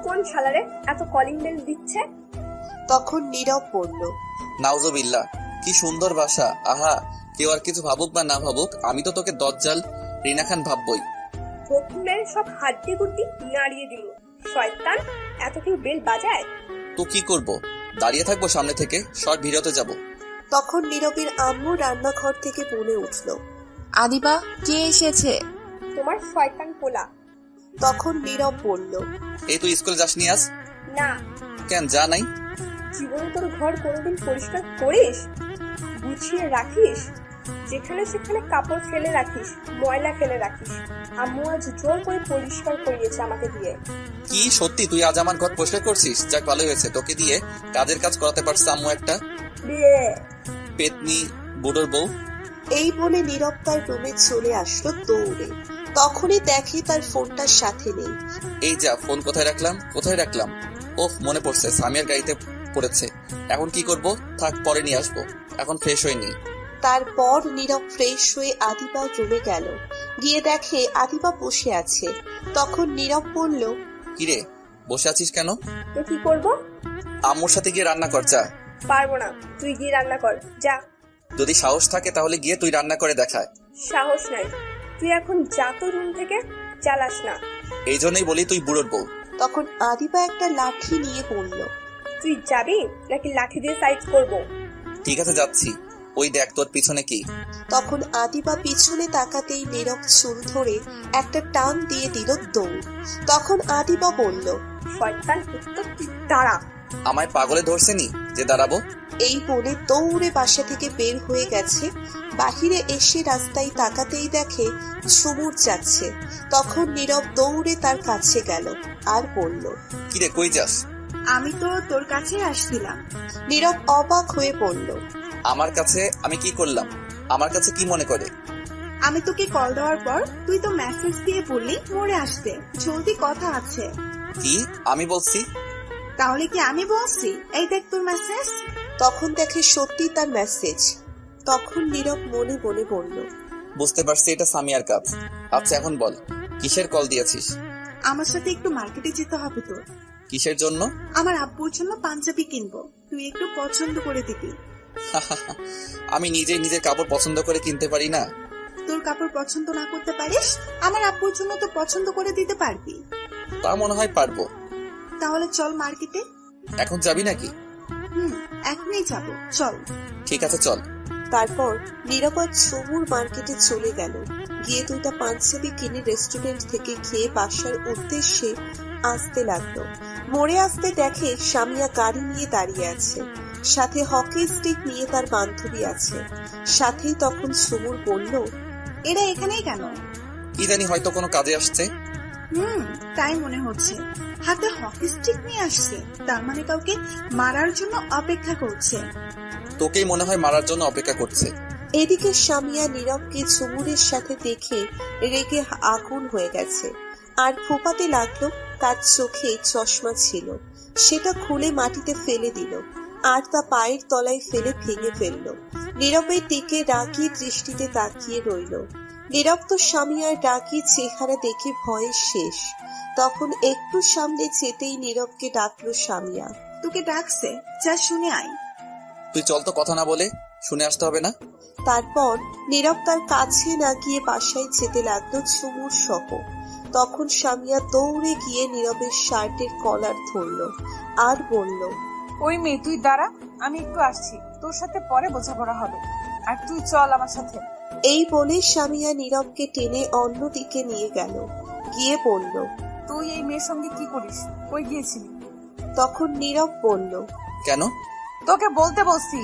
কোন শালারে এত কলিং বেল দিচ্ছে? তখন নীরব বলল, নাউজুবিল্লাহ, কি সুন্দর বাসা। আহা, কেউ আর কিছু ভাবুক বা না ভাবুক, আমি তো তোকে দজ্জাল রিনা খান ভাববই। প্রথমে সব হাড্ডি গুড্ডি নাড়িয়ে দিল। শয়তান, এত কেউ বেল বাজায়? তো কি করব, দাঁড়িয়ে থাকবো সামনে থেকে? শর্ট ভিডিওতে যাব। তখন নীরবের আম্মু রান্নাঘর থেকে বলে উঠল, আদিবা, কে এসেছে? তোমার শয়তান পোলা। তখন নীরব বলল, এই তুই স্কুলে যাসনি আজ? না। কেন যা নাই? জীবনে তোর ঘর কোনোদিন পরিষ্কার করিস? গুছিয়ে রাখিস? যেখানে সেখানে কাপড় ফেলে রাখিস, ময়লা ফেলে রাখিস। আম্মু আজ জোর করে পরিষ্কার করিয়েছে আমাকে দিয়ে। কি সত্যি তুই আজ আমার ঘর পরিষ্কার করছিস? যাক ভালো হয়েছে, তোকে দিয়ে কাজের কাজ করাতে পারছে আম্মু একটা। পেতনি বুড়োর বউ। এই বলে নীরব তার রুমে চলে আসলো দৌড়ে। তখনই দেখে তার ফোনটার সাথে নেই। এই যা, ফোন কোথায় রাখলাম? ওফ, মনে পড়ছে, সামিয়ার গাড়িতে পড়েছে। এখন কি করব? থাক, পরে নিয়ে আসবো। এখন ফ্রেশ হয়ে নি। তারপর নীরব ফ্রেশ হয়ে আদিবার রুমে গেল। গিয়ে দেখে আদিবা বসে আছে। তখন নীরব বলল, কিরে, বসে আছিস কেন? তো কি করব? আম্মুর সাথে গিয়ে রান্না কর, যা। পারবো না, তুই গিয়ে রান্না কর, যা। যদি সাহস থাকে তাহলে গিয়ে তুই রান্না করে দেখা। সাহস নাই, তুই এখন যা তো রুম থেকে, চালাস না। এই জন্যই বলি তুই বুড়োর বউ। তখন আদিবা একটা লাঠি নিয়ে বলল, তুই যাবি নাকি লাঠি দিয়ে সাইজ করব? ঠিক আছে, যাচ্ছি। ওই দেখ তোর পিছনে কি। তখন আদিবা পিছনে তাকাতেই নীরব চুল ধরে একটা টান দিয়ে দিল দৌড়। তখন আদিবা বলল, শয়তান কুত্তা, তুই দাঁড়া। আমায় পাগলে ধরছে নি যে দাঁড়াবো? এই বলে দৌড়ে বাসা থেকে বের হয়ে গেছে। বাহিরে এসে রাস্তায় তাকাতেই দেখে ঝুমুর যাচ্ছে। তখন নীরব দৌড়ে তার কাছে গেল আর বলল, কিরে, কই যাস? আমি তো তোর কাছে আসছিলাম। নীরব অবাক হয়ে বলল, আমার কাছে আমি কি করলাম? আমার কাছে কি মনে করে? আমি তোকে কল দেওয়ার পর তুই তো মেসেজ দিয়ে বললি মোড়ে আসতে, জলদি কথা আছে। কি আমি বলছি? তাহলে কি আমি বলছি? এই দেখ তোর মেসেজ। তখন দেখে সত্যি তার মেসেজ। তখন নীরব মনে মনে বলল, বুঝতে পারছি এটা সামিয়ার কাজ। আচ্ছা, এখন বল, কিসের কল দিয়েছিস? আমার সাথে একটু মার্কেটে যেতে হবে তোর। কিসের জন্য? আমার আব্বুর জন্য পাঞ্জাবি কিনবো, তুই একটু পছন্দ করে দিবি। আমি নিজেই নিজের কাপড় পছন্দ করে কিনতে পারি না? তোর কাপড় পছন্দ না করতে পারিস, আমার আব্বুর জন্য তো পছন্দ করে দিতে পারবি। তা মনে হয় পারবো। তাহলে চল মার্কেটে। এখন যাবি নাকি? এখনই যাব, চল। ঠিক আছে, চল। তারপর নীরব আর ঝুমুর মার্কেটে চলে গেল। গিয়ে দুইটা পাঞ্জাবি কিনে রেস্টুরেন্ট থেকে খেয়ে বাসার উদ্দেশ্যে আসতে লাগলো। মোড়ে আসতে দেখে সামিয়া গাড়ি নিয়ে দাঁড়িয়ে আছে, সাথে হকি স্টিক নিয়ে তার বান্ধবী আছে। সাথেই তখন ঝুমুর বলল, এরা এখানেই কেন? কি জানি, হয়তো কোনো কাজে আসছে। তাই মনে হচ্ছে। হাতে হকি স্টিক নিয়ে আসছে, তার মানে কাউকে মারার জন্য অপেক্ষা করছে। তোকেই মনে হয় মারার জন্য অপেক্ষা করছে। এদিকে সামিয়া নীরবকে ঝুমুরের সাথে দেখে রেগে আগুন হয়ে গেছে আর ফোপাতে লাগলো। তার চোখে চশমা ছিল, সেটা খুলে মাটিতে ফেলে দিল আর তা পায়ের তলায় ফেলে ভেঙে ফেলল। নীরবের দিকে রাগী দৃষ্টিতে তাকিয়ে রইল। নীরব তো সামিয়ার রাগী চেহারা দেখে ভয়ে শেষ। তখন একটু সামনে যেতেই নীরবকে ডাকলো সামিয়া। তোকে ডাকছে, যা শুনে আয়। তুই চল তো, কথা না বলে শুনে আসতে হবে না? তারপর নীরব তার কাছে না গিয়ে বাসায় যেতে লাগলো ঝুমুর সহ। তখন সামিয়া দৌড়ে গিয়ে নীরবের শার্টের কলার ধরলো আর বলল, ওই মেয়ে, তুই দাঁড়া, আমি একটু আসছি, তোর সাথে পরে বোঝাপড়া হবে, আর তুই চল আমার সাথে। এই বলে সামিয়া নীরবকে টেনে অন্যদিকে নিয়ে গেল। গিয়ে বলল, তুই এই মেয়ের সঙ্গে কি করিস? কই গিয়েছিলি? তখন নীরব বলল, কেন? তোকে বলতে বলছি।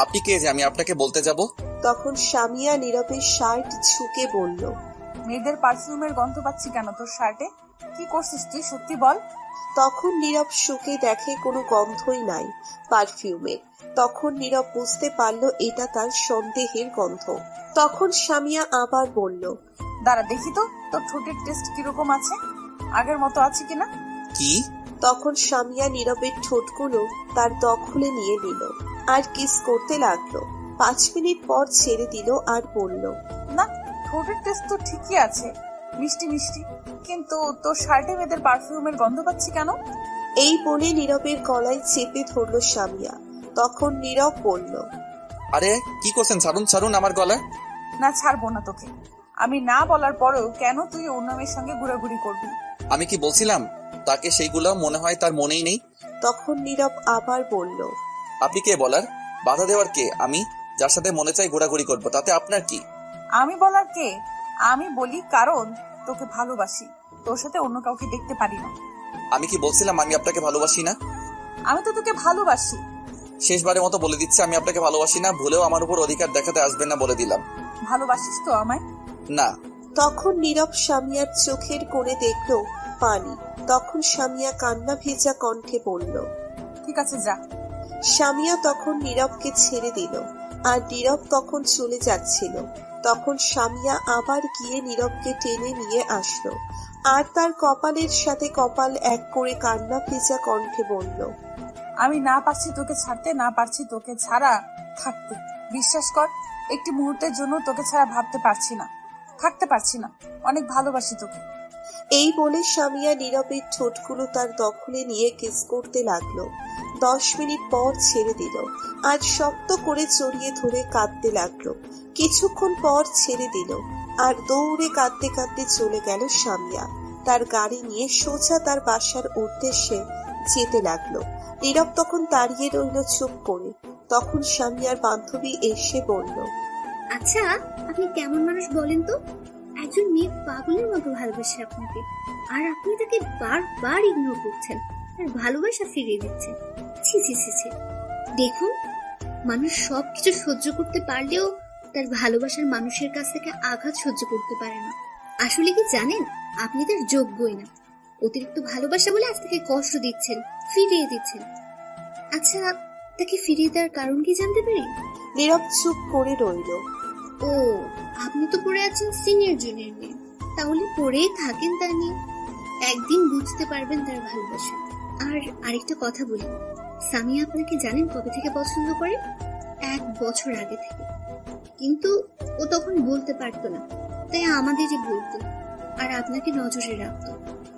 আপনি কে যে আমি আপনাকে বলতে যাব? তখন সামিয়া নীরবের শার্ট ঝুঁকে বলল, মেয়েদের পারফিউমের গন্ধ পাচ্ছি কেন তোর শার্টে? কি করছিস তুই, সত্যি বল। তখন নীরব শুকে দেখে কোনো গন্ধই নাই পারফিউমের। তখন নীরব বুঝতে পারলো এটা তার সন্দেহের গন্ধ। তখন সামিয়া আবার বলল, দাঁড়া দেখি তো তোর ঠোঁটের টেস্ট কিরকম আছে, আগের মতো আছে কিনা। কি? তখন সামিয়া নীরবের ঠোঁটগুলো তার দখলে নিয়ে নিল আর কিস করতে লাগলো। 5 মিনিট পর ছেড়ে দিল আর বলল, না, ঠোঁটের টেস্ট তো ঠিকই আছে, মিষ্টি মিষ্টি, কিন্তু তোর শার্টে মেয়েদের পারফিউমের গন্ধ পাচ্ছি কেন? এই বলে নীরবের গলায় চেপে ধরল সামিয়া। তখন নীরব বলল, আরে কি করছেন, ছাড়ুন ছাড়ুন আমার গলা। না, ছাড়বো না তোকে। আমি না বলার পরেও কেন তুই অন্য মেয়ের সঙ্গে ঘোরাঘুরি করবি? আমি কি বলছিলাম তাকে সেইগুলো মনে হয় তার মনেই নেই। তখন নীরব আবার বলল, আপনি কে বলার, বাধা দেওয়ার কে? আমি যার সাথে মনে চাই ঘোরাঘুরি করবো, তাতে আপনার কি? আমি বলার কে? আমি বলি কারণ তোকে ভালোবাসি, তোর সাথে অন্য কাউকে দেখতে পারি না। আমি কি বলছিলাম আমি আপনাকে ভালোবাসি না? আমি তো তোকে ভালোবাসি। শেষবারের মতো বলে দিচ্ছি, আমি আপনাকে ভালোবাসি না। ভুলেও আমার উপর অধিকার দেখাতে আসবেন না, বলে দিলাম। ভালোবাসিস তো আমায়? না। তখন নীরব সামিয়ার চোখের কোণে দেখলো পানি। তখন সামিয়া কান্না ভেজা কণ্ঠে বলল, ঠিক আছে যা। সামিয়া তখন নীরবকে ছেড়ে দিল আর নীরব তখন চলে যাচ্ছিল। তখন সামিয়া আবার গিয়ে নীরবকে টেনে নিয়ে আসলো আর তার কপালের সাথে কপাল এক করে কান্না ভেজা কণ্ঠে বলল, আমি না পারছি তোকে ছাড়তে, না পারছি তোকে ছাড়া থাকতে। বিশ্বাস কর, একটি মুহূর্তের জন্য তোকে ছাড়া ভাবতে পারছি না, থাকতে পারছি না। অনেক ভালোবাসি তোকে। এই বলে সামিয়া নীরবের ঠোঁটগুলো তার দখলে নিয়ে কিস করতে লাগলো। 10 মিনিট পর ছেড়ে দিল আর শক্ত করে জড়িয়ে ধরে কাঁদতে লাগলো। কিছুক্ষণ পর ছেড়ে দিল আর দৌড়ে কাঁদতে কাঁদতে চলে গেল সামিয়া। তার গাড়ি নিয়ে সোজা তার বাসার উদ্দেশ্যে যেতে লাগলো। নীরব তখন দাঁড়িয়ে রইল চুপ করে। তখন সামিয়ার বান্ধবী এসে বলল, আচ্ছা, আপনি কেমন মানুষ বলেন তো? একজন মেয়ে পাগলের মতো ভালোবাসে আপনাকে, আর আপনি তাকে বারবার ইগনোর করছেন, তার ভালোবাসা ফিরিয়ে দিচ্ছেন। ছি ছি ছি ছি। দেখুন, মানুষ সবকিছু সহ্য করতে পারলেও তার ভালোবাসার মানুষের কাছ থেকে আঘাত সহ্য করতে পারে না। আসলে কি জানেন, আপনি তার যোগ্যই না। অতিরিক্ত ভালোবাসা বলে আজ তাকে কষ্ট দিচ্ছেন, ফিরিয়ে দিচ্ছেন। আচ্ছা, তাকে ফিরিয়ে দেওয়ার কারণ কি জানতে পারি? নীরব চুপ করে রইল। ও, আপনি তো পড়ে আছেন সিনিয়র জুনিয়র নিয়ে, তাহলে পড়েই থাকেন তা নিয়ে। একদিন বুঝতে পারবেন তার ভালোবাসা। আর আরেকটা কথা বলি, সামিয়া আপনাকে জানেন কবে থেকে পছন্দ করে? 1 বছর আগে থেকে। কিন্তু ও তখন বলতে পারতো না, তাই আমাদেরই বলতো আর আপনাকে নজরে রাখতো।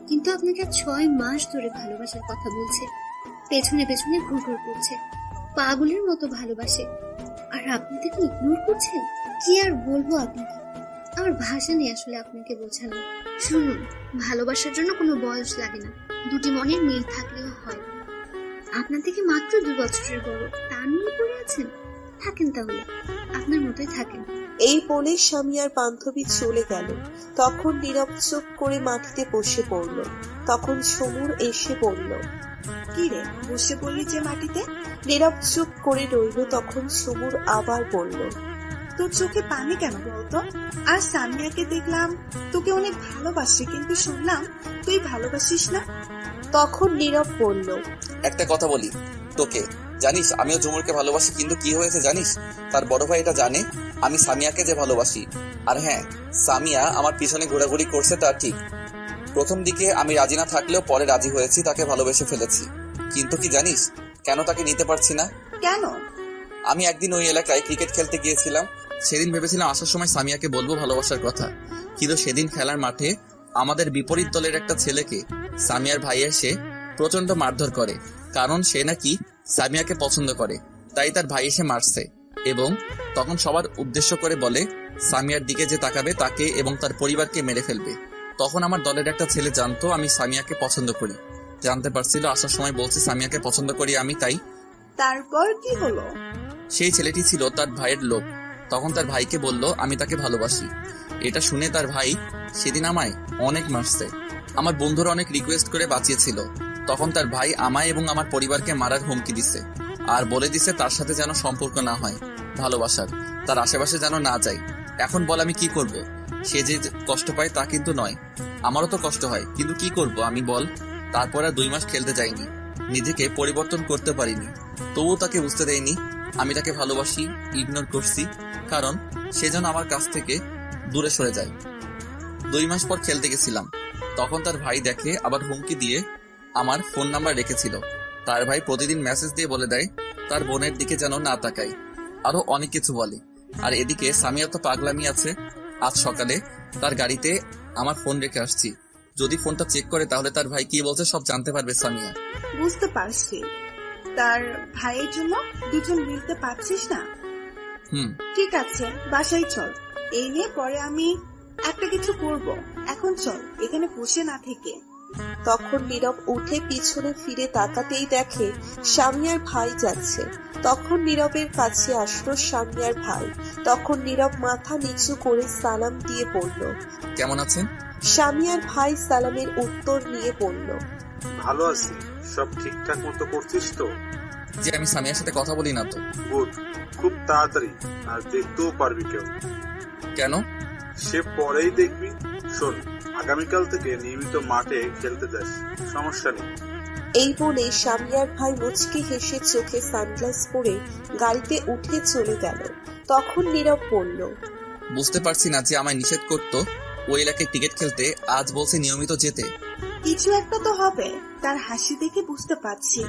কিন্তু আপনাকে 6 মাস ধরে ভালোবাসার কথা বলছে, পেছনে পেছনে ঘুরঘুর করছে, পাগলের মতো ভালোবাসে, আর আপনি তাকে ইগনোর করছেন। কি আর বলবো আপনাকে, আমার ভাষা নেই আসলে আপনাকে বোঝানো। শুনুন, ভালোবাসার জন্য কোনো বয়স লাগে না, দুটি মনের মিল থাকলেও হয়। আপনার থেকে মাত্র 2 বছরের বড়, তা নিয়ে পড়ে আছেন? থাকেন তাহলে, আপনার মতোই থাকেন। এই বলে সামিয়ার বান্ধবী চলে গেল। তখন নীরব চুপ করে মাটিতে বসে পড়ল। তখন সমুর এসে বলল, কি রে, বসে পড়লি যে মাটিতে? নীরব চুপ করে রইল। তখন সমুর আবার বলল, তোর চোখে পানি কেন বলতো? আর সামিয়াকে দেখলাম তোকে অনেক ভালোবাসে, কিন্তু শুনলাম তুই ভালোবাসিস না। তখন নীরব বলল, একটা কথা বলি তোকে, জানিস আমিও ঝুমুরকে ভালোবাসি, কিন্তু কি হয়েছে জানিস? তার বড় ভাই এটা জানে আমি সামিয়াকে যে ভালোবাসি। আর হ্যাঁ, সামিয়া আমার পিছনে ঘোরাঘুরি করছে তা ঠিক। প্রথম দিকে আমি রাজি না থাকলেও পরে রাজি হয়েছি, তাকে ভালোবেসে ফেলেছি। কিন্তু কি জানিস কেন তাকে নিতে পারছি না? কেন? আমি একদিন ওই এলাকায় ক্রিকেট খেলতে গিয়েছিলাম। সেদিন ভেবেছিলাম আসার সময় সামিয়াকে বলবো ভালোবাসার কথা, কিন্তু সেদিন খেলার মাঠে আমাদের বিপরীত দলের একটা ছেলেকে সামিয়ার ভাই এসে প্রচন্ড মারধর করে, কারণ সে নাকি সামিয়াকে পছন্দ করে, তাই তার ভাই এসে মারছে এবং তখন সবার উদ্দেশ্য করে বলে সামিয়ার দিকে যে তাকাবে তাকে এবং তার পরিবারকে মেরে ফেলবে। তখন আমার দলের একটা ছেলে জানতো আমি সামিয়াকে পছন্দ করি, জানতে পারছিল, আসার সময় বলছে সামিয়াকে পছন্দ করি আমি, তাই। তারপর কি হলো? সেই ছেলেটি ছিল তার ভাইয়ের লোক। তখন তার ভাইকে বলল আমি তাকে ভালোবাসি। এটা শুনে তার ভাই সেদিন আমায় অনেক মারছে। আমার বন্ধুরা অনেক রিকোয়েস্ট করে বাঁচিয়েছিল। তখন তার ভাই আমায় এবং আমার পরিবারকে মারার হুমকি দিছে আর বলে দিছে তার সাথে যেন সম্পর্ক না হয় ভালোবাসার, তার আশেপাশে যেন না যাই। এখন বল আমি কি করব? সে যে কষ্ট পায় তা কিন্তু নয়, আমারও তো কষ্ট হয়, কিন্তু কি করব আমি বল? তারপর আর 2 মাস খেলতে যাইনি, নিজেকে পরিবর্তন করতে পারিনি, তবুও তাকে বুঝতে দেয়নি আমি তাকে ভালোবাসি, ইগনোর করছি, কারণ সে যেন আমার কাছ থেকে দূরে সরে যায়। 2 মাস পর খেলতে গেছিলাম, তখন তার ভাই দেখে আবার হুমকি দিয়ে আমার ফোন নাম্বার রেখেছিল। তার ভাই প্রতিদিন মেসেজ দিয়ে বলে দেয় তার বোনের দিকে যেন না তাকাই, আরো অনেক কিছু বলে। আর এদিকে সামিয়া তো পাগলামি আছে। আজ সকালে তার গাড়িতে আমার ফোন রেখে আসছি, যদি ফোনটা চেক করে তাহলে তার ভাই কি বলছে সব জানতে পারবে সামিয়া। বুঝতে পারছি, তার ভাইয়ের জন্য দুজন মিলতে পারছিস না। ঠিক আছে, বাসায় চল, এই নিয়ে পরে আমি একটা কিছু করব। এখন চল, এখানে বসে না থেকে। তখন নীরব উঠে পিছনে ফিরে তাকাতেই দেখে সামিয়ার ভাই যাচ্ছে। তখন নীরবের কাছে আসলো সামিয়ার ভাই। তখন নীরব মাথা নিচু করে সালাম দিয়ে বলল, কেমন আছেন? সামিয়ার ভাই সালামের উত্তর নিয়ে বলল, ভালো আছি। সব ঠিকঠাক মতো করছিস তো? যে আমি সামিয়ার সাথে কথা বলি না তো। গুড, খুব তাড়াতাড়ি, আর দেখতেও পারবি কেউ। কেন? সে পরেই দেখবি। শোন, আগামীকাল থেকে নিয়মিত মাঠে খেলতে যাস, সমস্যা নেই। এই বলে সামিয়ার ভাই মুচকি হেসে চোখে সানগ্লাস পরে গাড়িতে উঠে চলে গেল। তখন নীরব বলল, বুঝতে পারছি না যে আমায় নিষেধ করতো ওই এলাকায় টিকিট খেলতে, আজ বলছে নিয়মিত যেতে। কিছু একটা তো হবে, তার হাসি দেখে বুঝতে পারছি।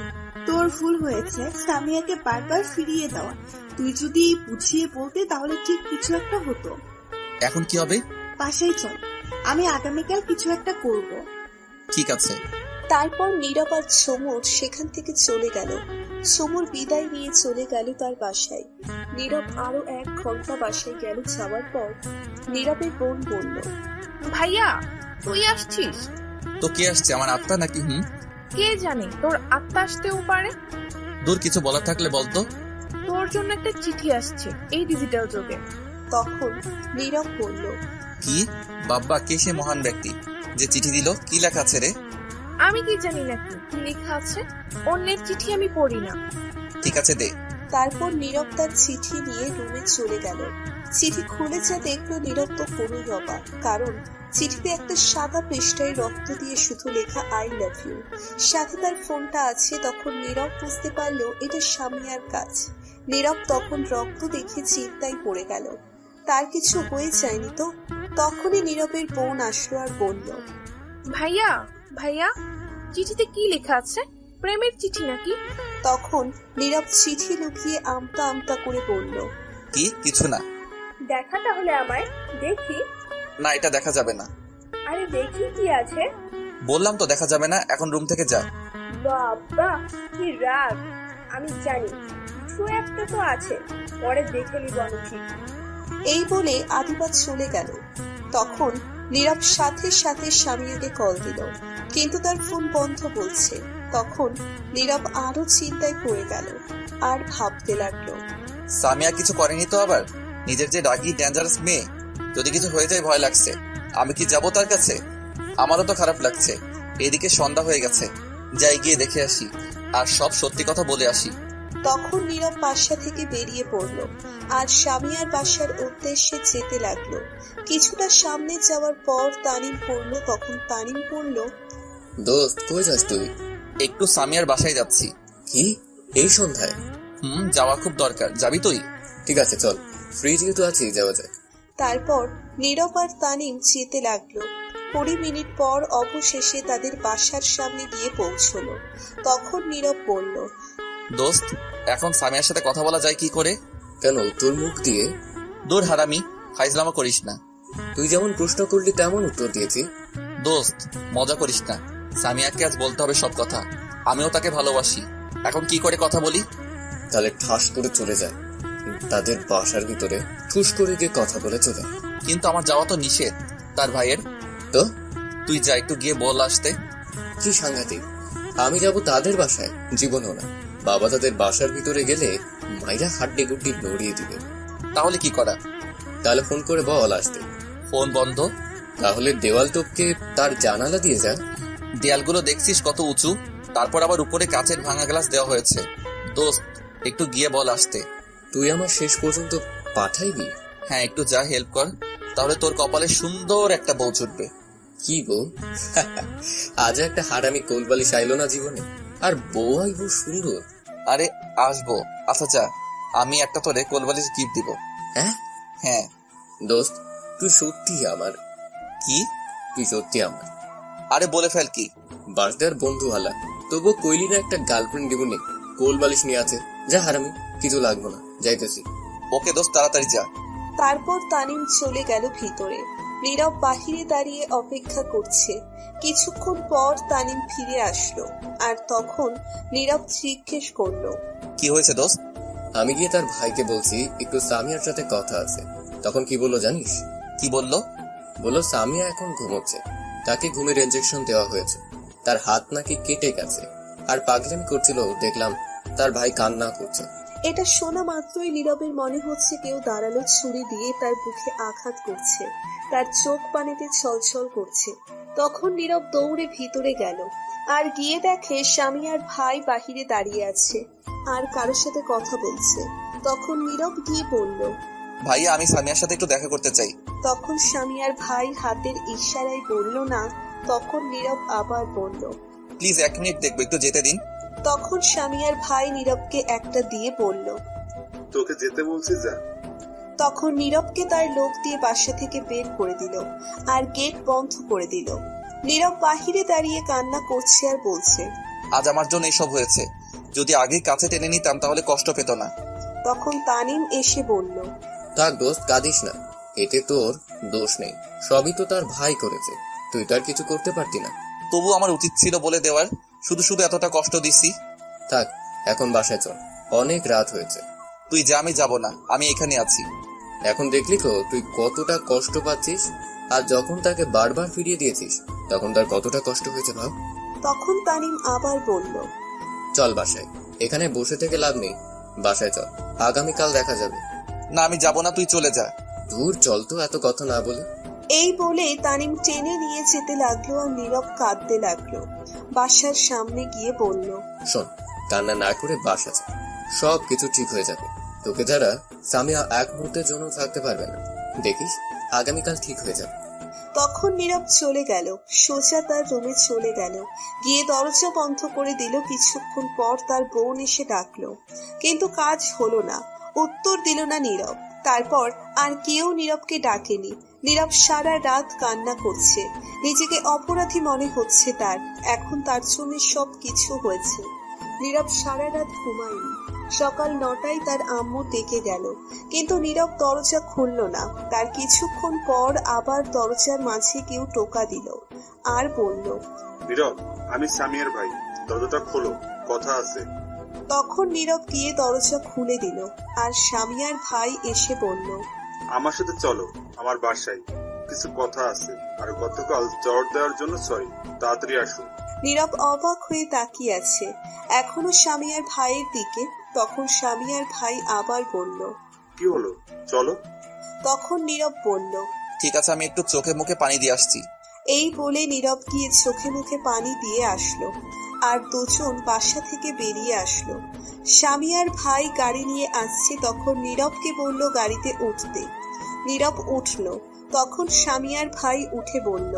তোর ভুল হয়েছে সামিয়াকে বারবার ফিরিয়ে দেওয়া। তুই যদি বুঝিয়ে বলতে তাহলে ঠিক কিছু একটা হতো। এখন কি হবে? বাসায় চল, আমি আগামীকাল কিছু একটা করব। ঠিক আছে। তারপর নীরব আর ছোমর সেখান থেকে চলে গেল। ছোমর বিদায় নিয়ে চলে গেল তার বাসায়। নীরব আরো 1 ঘন্টা বাসায় গেল। যাওয়ার পর নীরবের বোন বলল, ভাইয়া তুই আসছিস? তো কে আসছে, আমার আত্মা নাকি? কে জানে, তোর আত্মা আসতেও পারে। দূর, কিছু বলার থাকলে বলতো। তোর জন্য একটা চিঠি আসছে এই ডিজিটাল যুগে। তখন নীরব বলল, কি? বাবা, কে সে মহান ব্যক্তি যে চিঠি দিল? কি লেখা আছে রে? আমি কি জানি নাকি কি লেখা আছে? অন্যের চিঠি আমি পড়ি না। ঠিক আছে, দে। তারপর নীরব তার চিঠি নিয়ে রুমে চলে গেল। চিঠি খুলে যা দেখলো, নীরব তো পুরোই অবাক। কারণ চিঠিতে একটা সাদা পৃষ্ঠায় রক্ত দিয়ে শুধু লেখা আই লাভ ইউ। সাথে তার ফোনটা আছে। তখন নীরব বুঝতে পারলো এটা সামিয়ার কাজ। নীরব তখন রক্ত দেখে চিন্তায় পড়ে গেল, তার কিছু হয়ে যায়নি তো? তখনই নীরবের বোন আসলো আর বলল, ভাইয়া ভাইয়া চিঠিতে কি লেখা আছে? প্রেমের চিঠি নাকি? তখন নীরব চিঠি লুকিয়ে আমতা আমতা করে বলল, কি? কিছু না। দেখা তাহলে আমায়, দেখি। না, এটা দেখা যাবে না। আরে দেখি কি আছে। বললাম তো দেখা যাবে না, এখন রুম থেকে যা। বাবা কি রাগ! আমি জানি কিছু একটা তো আছে, পরে দেখে নিব আমি ঠিক। এই বলে আদিবা চলে গেল। তখন নীরব সাথে সাথে সামিয়াকে কল দিল, কিন্তু তার ফোন বন্ধ বলছে। তখন নীরব আরো চিন্তায় পড়ে গেল আর ভাবতে লাগলো, সামিয়া কিছু করেনি তো আবার? নিজের যে রাগী ডেঞ্জারাস মেয়ে, যদি কিছু হয়ে যায় ভয় লাগছে। আমি কি যাব তার কাছে? আমারও তো খারাপ লাগছে। এদিকে সন্ধ্যা হয়ে গেছে, যাই গিয়ে দেখে আসি আর সব সত্যি কথা বলে আসি। তখন নীরব বাসা থেকে বেরিয়ে পড়ল আর সামিয়ার বাসার উদ্দেশ্যে যেতে লাগলো। কিছুটা সামনে যাওয়ার পর তানিম পড়লো। তখন তানিম পড়ল, দোস্ত কই যাস তুই? একটু সামিয়ার বাসায় যাচ্ছি। কি এই সন্ধ্যায়? যাওয়া খুব দরকার। যাবি তুই? ঠিক আছে চল, ফ্রি যেহেতু আছি যাওয়া যায়। তারপর নীরব আর তানিম যেতে লাগলো। 20 মিনিট পর অবশেষে তাদের বাসার সামনে গিয়ে পৌঁছলো। তখন নীরব বলল, দোস্ত, এখন সামিয়ার সাথে কথা বলা যায় কি করে? কেন, তোর মুখ দিয়ে? দূর হারামি, ফাইজলামো করিস না। তুই যেমন প্রশ্ন করলি তেমন উত্তর দিয়েছি। দোস্ত, মজা করিস না। সামিয়াকে আজ বলতে হবে সব কথা। আমিও তাকে ভালোবাসি। এখন কি করে কথা বলি? তাহলে ঠাস করে চলে যায় তাদের বাসার ভিতরে, ঠুস করে গিয়ে কথা বলে চলে। কিন্তু আমার যাওয়া তো নিষেধ তার ভাইয়ের। তো তুই যা, একটু গিয়ে বল আসতে। কি সাংঘাতিক! আমি যাব তাদের বাসায়? জীবনও না। বাবা তাদের বাসার ভিতরে গেলে মাইরা হাড্ডি গুড্ডি নড়িয়ে দিবে। তাহলে কি করা? তাহলে ফোন করে বল আসতে। ফোন বন্ধ? তাহলে দেওয়াল টপকে তার জানালা দিয়ে যা। দেয়ালগুলো দেখছিস কত উঁচু, তারপর আবার উপরে কাচের ভাঙা গ্লাস দেওয়া হয়েছে। দোস্ত, একটু গিয়ে বল আসতে। তুই আমার শেষ পর্যন্ত পাঠাইবি? হ্যাঁ, একটু যা, হেল্প কর, তাহলে তোর কপালে সুন্দর একটা বউ জুটবে। কি বউ? আজ একটা হারামি কোলবালিশ আইলো না জীবনে, আর বউ আইব সুন্দর? আরে আসবো। আচ্ছা যা, আমি একটা তোরে কোলবালিশ গিফট দিব। হ্যাঁ দোস্ত, তুই সত্যি আমার। কি? তুই সত্যি আমার। আরে বলে ফেল। কি? বাসদার বন্ধু হালা, তবু কইলি না একটা গার্লফ্রেন্ড দিব নি? কোলবালিশ নিয়ে আছে। যা হারামি, কিছু লাগবো না, যাইতেছি। ওকে দোস্ত, তাড়াতাড়ি যা। তারপর তানিম চলে গেল ভিতরে। নীরব বাহিরে দাঁড়িয়ে অপেক্ষা করছে। কিছুক্ষণ পর তানিম ফিরে আসলো আর তখন নীরব জিজ্ঞেস করলো, কি হয়েছে দোস্ত? আমি গিয়ে তার ভাইকে বলছি একটু সামিয়ার সাথে কথা আছে। তখন কি বললো জানিস? কি বললো? বললো সামিয়া এখন ঘুমোচ্ছে, তাকে ঘুমের ইনজেকশন দেওয়া হয়েছে, তার হাত নাকি কেটে গেছে, আর পাগলামি করছিল। দেখলাম তার ভাই কান্না করছে। এটা শোনা মাত্রই নীরবের মনে হচ্ছে কেউ দাঁড়ালো ছুরি দিয়ে তার বুকে আঘাত করছে। তার চোখ পানিতে ছলছল করছে। তখন নীরব দৌড়ে ভিতরে গেল আর গিয়ে দেখে সামিয়ার ভাই বাহিরে দাঁড়িয়ে আছে আর কারোর সাথে কথা বলছে। তখন নীরব গিয়ে বলল, ভাইয়া, আমি সামিয়ার সাথে একটু দেখা করতে চাই। তখন সামিয়ার ভাই হাতের ইশারায় বলল না। তখন নীরব আবার বলল, প্লিজ 1 মিনিট দেখবো, একটু যেতে দিন। তখন সামিয়ার ভাই নীরবকে একটা দিয়ে বলল, তোকে যেতে বলছি যা। তখন নীরবকে তার লোক দিয়ে বাসা থেকে বের করে দিল আর গেট বন্ধ করে দিল। নীরব বাহিরে দাঁড়িয়ে কান্না করছে আর বলছে, আজ আমার জন্য এসব হয়েছে, যদি আগে কাছে টেনে নিতাম তাহলে কষ্ট পেত না। তখন তানিম এসে বলল, থাক দোস্ত, কাঁদিস না, এতে তোর দোষ নেই, সবই তো তার ভাই করেছে, তুই তো আর কিছু করতে পারতি না। তবু আমার উচিত ছিল বলে দেওয়ার, শুধু শুধু এতটা কষ্ট দিছি। থাক, এখন বাসায় চল, অনেক রাত হয়েছে। তুই যা, আমি যাব না, আমি এখানে আছি। এখন দেখলি তো তুই কতটা কষ্ট পাচ্ছিস, আর যখন তাকে বারবার ফিরিয়ে দিয়েছিস তখন তার কতটা কষ্ট হয়েছে ভাব। তখন তানিম আবার বলল, চল বাসায়, এখানে বসে থেকে লাভ নেই, বাসায় চল, আগামীকাল দেখা যাবে। না, আমি যাব না, তুই চলে যা। দূর চল তো, এত কথা না বলে। এই বলে তানিম টেনে নিয়ে যেতে লাগলো আর নীরব কাঁদতে লাগলো। বাসার সামনে গিয়ে বলল, শোন, কান্না না করে বাসা যা, সব কিছু ঠিক হয়ে যাবে। তোকে যারা সামিয়া এক মুহূর্তের জন্য থাকতে পারবে না, দেখিস আগামীকাল ঠিক হয়ে যাবে। তখন নীরব চলে গেল, সোজা তার রুমে চলে গেল, গিয়ে দরজা বন্ধ করে দিল। কিছুক্ষণ পর তার বোন এসে ডাকলো, কিন্তু কাজ হলো না, উত্তর দিল না নীরব। তারপর আর কেউ নীরবকে ডাকেনি। নীরব সারা রাত কান্না করছে, নিজেকে অপরাধী মনে হচ্ছে তার, এখন তার জন্য সব কিছু হয়েছে। নীরব সারা রাত ঘুমায়নি। সকাল 9টায় তার আম্মু ডেকে গেল, কিন্তু নীরব দরজা খুলল না। তার কিছুক্ষণ পর আবার দরজার মাঝে কেউ টোকা দিল আর বলল, নীরব, আমি সামিয়ার ভাই, দরজাটা খোলো, কথা আছে। তখন নীরব গিয়ে দরজা খুলে দিল আর সামিয়ার ভাই এসে বলল, আমার সাথে চলো আমার বাসায়, কিছু কথা আছে। আর গতকাল জ্বর দেওয়ার জন্য সরি, তাড়াতাড়ি আসুন। নীরব অবাক হয়ে তাকিয়ে আছে এখনো সামিয়ার ভাইয়ের দিকে। তখন সামিয়ার ভাই আবার বলল, কি হলো, চলো। তখন নীরব বলল, ঠিক আছে, আমি একটু চোখে মুখে পানি দিয়ে আসছি। এই বলে নীরব গিয়ে চোখে মুখে পানি দিয়ে আসলো আর দুজন বাসা থেকে বেরিয়ে আসলো। সামিয়ার ভাই গাড়ি নিয়ে আসছে, তখন নীরবকে বলল গাড়িতে উঠতে। নীরব উঠল। তখন সামিয়ার ভাই উঠে বলল,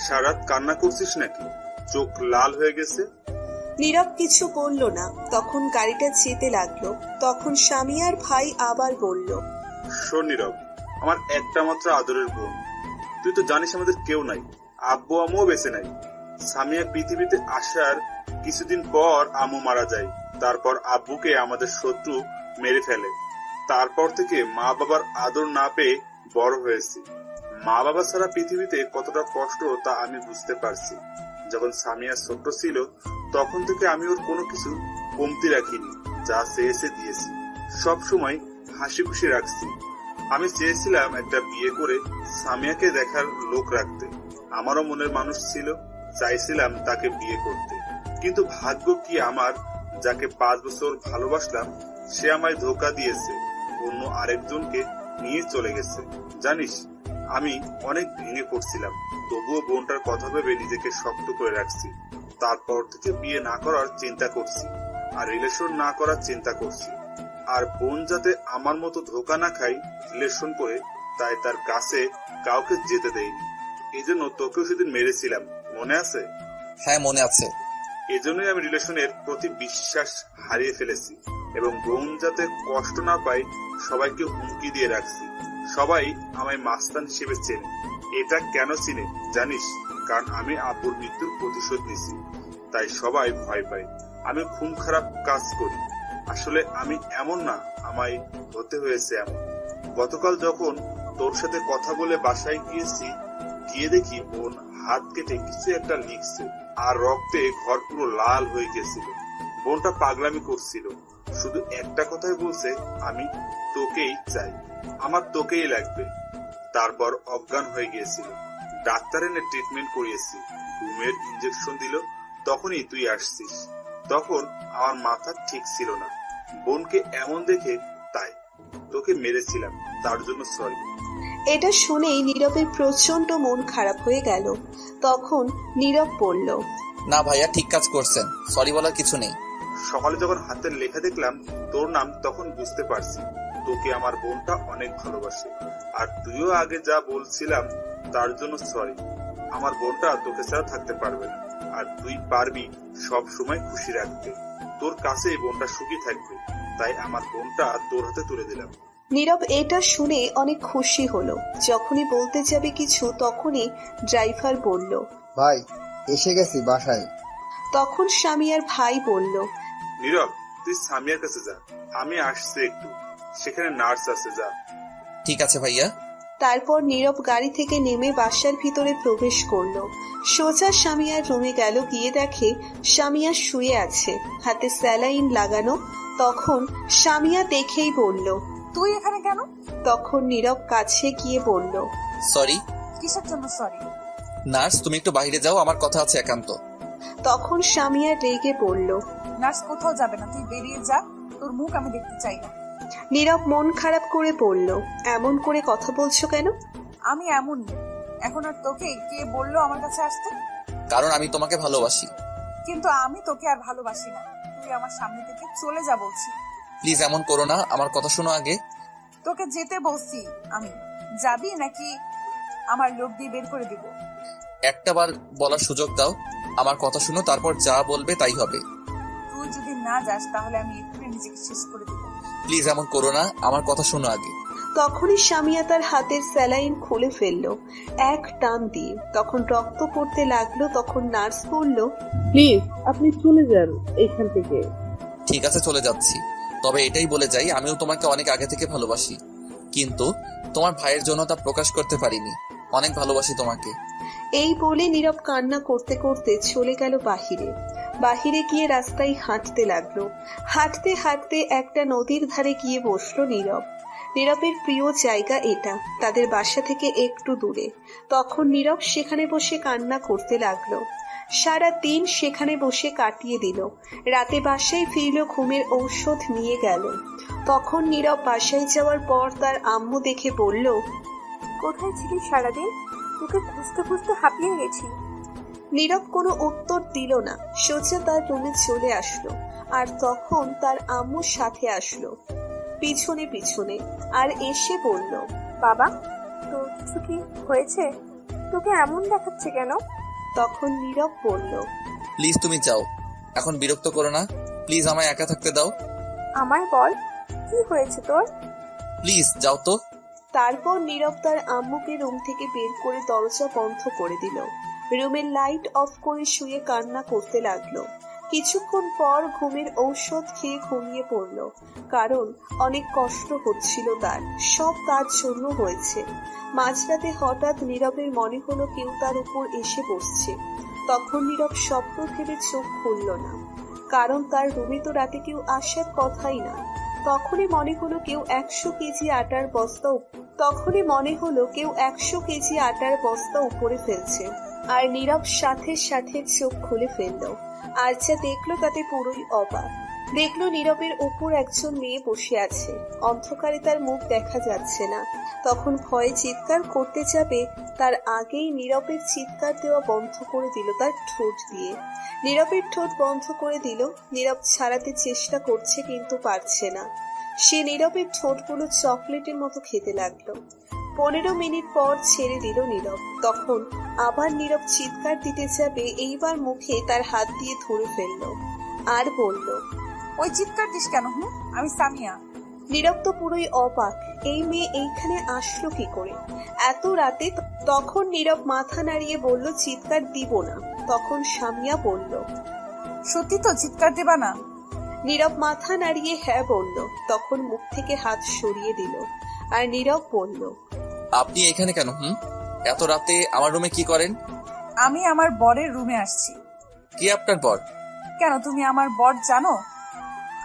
সারাত কান্না করছিস নাকি, চোখ লাল হয়ে গেছে। নীরব কিছু বলল না। তখন গাড়িটা যেতে লাগলো। তখন সামিয়ার ভাই আবার বলল, শোন নীরব, আমার একটা মাত্র আদরের বোন, তুই তো জানিস আমাদের কেউ নাই, আব্বু আম্মুও বেঁচে নাই। সামিয়া পৃথিবীতে আসার কিছুদিন পর আম্মু মারা যায়, তারপর আব্বুকে আমাদের শত্রু মেরে ফেলে। তারপর থেকে মা বাবার আদর না পেয়ে বড় হয়েছি। মা বাবা ছাড়া পৃথিবীতে কতটা কষ্ট তা আমি বুঝতে পারছি। যখন সামিয়া ছোট্ট ছিল তখন থেকে আমি ওর কোনো কিছু কমতি রাখিনি, যা চেয়েছে দিয়েছি, সব সময় হাসি খুশি রাখছি। আমি চেয়েছিলাম একটা বিয়ে করে সামিয়াকে দেখার লোক রাখতে, আমারও মনের মানুষ ছিল, চাইছিলাম তাকে বিয়ে করতে। কিন্তু ভাগ্য কি আমার, যাকে 5 বছর ভালোবাসলাম সে আমায় ধোকা দিয়েছে, অন্য আরেকজনকে নিয়ে চলে গেছে। জানিস, আমি অনেক ভেঙে পড়ছিলাম, তবুও বোনটার কথা ভেবে নিজেকে শক্ত করে রাখছি। তারপর থেকে বিয়ে না করার চিন্তা করছি আর রিলেশন না করার চিন্তা করছি। আর বোন যাতে আমার মতো ধোকা না খাই রিলেশন করে, তাই তার কাছে কাউকে যেতে দেয়নি। এই জন্য তোকেও সেদিন মেরেছিলাম, মনে আছে? হ্যাঁ, মনে আছে। এজন্যই আমি রিলেশনের প্রতি বিশ্বাস হারিয়ে ফেলেছি এবং বোন যাতে কষ্ট না পায় সবাইকে হুমকি দিয়ে রাখছি। সবাই আমায় মাস্তান হিসেবে চেনে। এটা কেন চিনে জানিস? কারণ আমি আব্বুর মৃত্যুর প্রতিশোধ নিছি, তাই সবাই ভয় পায়। আমি খুব খারাপ কাজ করি, আসলে আমি এমন না, আমায় হতে হয়েছে এমন। গতকাল যখন তোর সাথে কথা বলে বাসায় গিয়েছি, গিয়ে দেখি বোন হাত কেটে কিছু একটা লিখছে আর রক্তে ঘর পুরো লাল হয়ে গেছিল। বোনটা পাগলামি করছিল, শুধু একটা কথাই বলছে, আমি তোকেই চাই, আমার তোকেই লাগবে। তারপর অজ্ঞান হয়ে গিয়েছিল। ডাক্তার এনে ট্রিটমেন্ট করিয়েছি, ঘুমের ইঞ্জেকশন দিল, তখনই তুই আসছিস। তখন আমার মাথা ঠিক ছিল না, বোনকে এমন দেখে, তাই তোকে মেরেছিলাম, তার জন্য সরি। এটা শুনেই নীরবের প্রচন্ড মন খারাপ হয়ে গেল। তখন নীরব বলল, না ভাইয়া, ঠিক কাজ করছেন, সরি বলার কিছু নেই। সকালে যখন হাতের লেখা দেখলাম তোর নাম, তখন বুঝতে পারছি তোকে আমার বোনটা অনেক ভালোবাসে। আর তুইও আগে যা বলছিলাম তার জন্য সরি। আমার বোনটা তোকে ছাড়া থাকতে পারবে না, আর তুই পারবি সব সময় খুশি রাখতে। তোর কাছে বোনটা সুখী থাকবে, তাই আমার বোনটা তোর হাতে তুলে দিলাম। নীরব এটা শুনে অনেক খুশি হলো। যখনই বলতে যাবে কিছু তখনই ড্রাইভার বলল, ভাই এসে গেছি বাসায়। তখন সামিয়ার ভাই বলল, নীরব তুই সামিয়ার কাছে যা, আমি আসছি একটু, সেখানে নার্স আছে, যা। ঠিক আছে ভাইয়া। তারপর নীরব গাড়ি থেকে নেমে বাসার ভিতরে প্রবেশ করলো। সোজা সামিয়ার রুমে গেল, গিয়ে দেখে সামিয়া শুয়ে আছে, হাতে স্যালাইন লাগানো। তখন সামিয়া দেখেই বলল, তুই এখানে কেন? তখন নীরব কাছে গিয়ে বলল, সরি। কিসের জন্য সরি? নার্স তুমি একটু বাইরে যাও, আমার কথা আছে একান্ত। তখন সামিয়া রেগে বলল, নার্স কোথাও যাবে না, তুই বেরিয়ে যা, তোর মুখ আমি দেখতে চাই না। নীরব মন খারাপ করে বলল, এমন করে কথা বলছো কেন? আমি এমনই। এখন আর তোকে কে বললো আমার কাছে আসতে? কারণ আমি তোমাকে ভালোবাসি। কিন্তু আমি তোকে আর ভালোবাসি না, তুই আমার সামনে থেকে চলে যা বলছি। প্লিজ এমন করো না, আমার কথা শোনো আগে। তোকে যেতে বলছি আমি, যাবি নাকি আমার লোক দিয়ে বের করে দিব? একটা বার বলার সুযোগ দাও, আমার কথা শুনো, তারপর যা বলবে তাই হবে। তুই যদি না যাস তাহলে আমি এক্ষুনি নিজেকে শেষ করে দিব। প্লিজ এমন করো না, আমার কথা শোনো আগে। তখনই সামিয়া তার হাতের স্যালাইন খুলে ফেললো এক টান দিয়ে। তখন রক্ত পড়তে লাগলো। তখন নার্স বলল, প্লিজ আপনি চলে যান এইখান থেকে। ঠিক আছে চলে যাচ্ছি, তবে এটাই বলে যাই আমিও তোমাকে অনেক আগে থেকে ভালোবাসি, কিন্তু তোমার ভাইয়ের জন্য তা প্রকাশ করতে পারিনি। অনেক ভালোবাসি তোমাকে। এই বলে নীরব কান্না করতে করতে চলে গেল বাহিরে। বাহিরে গিয়ে রাস্তায় হাঁটতে লাগলো। হাঁটতে হাঁটতে একটা নদীর ধারে গিয়ে বসলো নীরব। নীরবের প্রিয় জায়গা এটা, তাদের বাসা থেকে একটু দূরে। তখন নীরব সেখানে বসে কান্না করতে লাগলো। সারা দিন সেখানে বসে কাটিয়ে দিল। রাতে বাসায় ফিরল, ঘুমের ঔষধ নিয়ে গেল। তখন নীরব বাসায় যাওয়ার পর তার আম্মু দেখে বলল, কোথায় ছিলি সারাদিন? তোকে খুঁজতে খুঁজতে হাঁপিয়ে গেছি। নীরব কোনো উত্তর দিল না, সোজা তার রুমে চলে আসলো। আর তখন তার আম্মুর সাথে আসলো পিছনে পিছনে, আর এসে বলল, বাবা তোর কিছু কি হয়েছে? তোকে এমন দেখাচ্ছে কেন? তখন নীরব বলল, প্লিজ তুমি যাও, এখন বিরক্ত করো না, প্লিজ আমায় একা থাকতে দাও। আমায় বল কি হয়েছে তোর? প্লিজ যাও তো। তারপর নীরব তার আম্মুকে রুম থেকে বের করে দরজা বন্ধ করে দিল। রুমের লাইট অফ করে শুয়ে কান্না করতে লাগলো। কিছুক্ষণ পর ঘুমের ঔষধ খেয়ে ঘুমিয়ে পড়ল, কারণ অনেক কষ্ট হচ্ছিল তার। সব তার জন্য হয়েছে। মাঝরাতে হঠাৎ নীরবের মনে হলো কেউ তার উপর এসে বসছে। তখন নীরব স্বপ্ন ভেবে চোখ খুলল না, কারণ তার রুমে তো রাতে কেউ আসার কথাই না। তখনই মনে হলো কেউ 100 কেজি আটার বস্তা উপরে ফেলছে। আর নীরব সাথে সাথে চোখ খুলে ফেললো। আর যা দেখলো তাতে পুরোই অবাক। দেখলো নীরবের উপর একজন মেয়ে বসে আছে, অন্ধকারে তার মুখ দেখা যাচ্ছে না। তখন ভয়ে চিৎকার করতে যাবে, তার আগেই নীরবের চিৎকার দেওয়া বন্ধ করে দিল তার ঠোঁট দিয়ে। নীরবের ঠোঁট বন্ধ করে দিল। নীরব ছাড়াতে চেষ্টা করছে কিন্তু পারছে না। সে নীরবের ঠোঁটগুলো চকলেটের মতো খেতে লাগলো। 15 মিনিট পর ছেড়ে দিল নীরব। তখন আবার নীরব চিৎকার দিতে যাবে, এইবার মুখে তার হাত দিয়ে ধরে ফেললো আর বলল, ওই চিৎকার দিস কেন? আমি সামিয়া। নীরব তো পুরোই অবাক, এই মেয়ে এইখানে আসলো কি করে এত রাতে? তখন নীরব মাথা নাড়িয়ে বলল, চিৎকার দিব না। তখন সামিয়া বলল, সত্যি তো চিৎকার দেবা না? নীরব মাথা নাড়িয়ে হ্যাঁ বলল। তখন মুখ থেকে হাত সরিয়ে দিল আর নীরব বলল, আপনি এখানে কেন? এত রাতে আমার রুমে কি করেন? আমি আমার বরের রুমে আসছি। কি আপনার বর? কেন তুমি আমার বর জানো?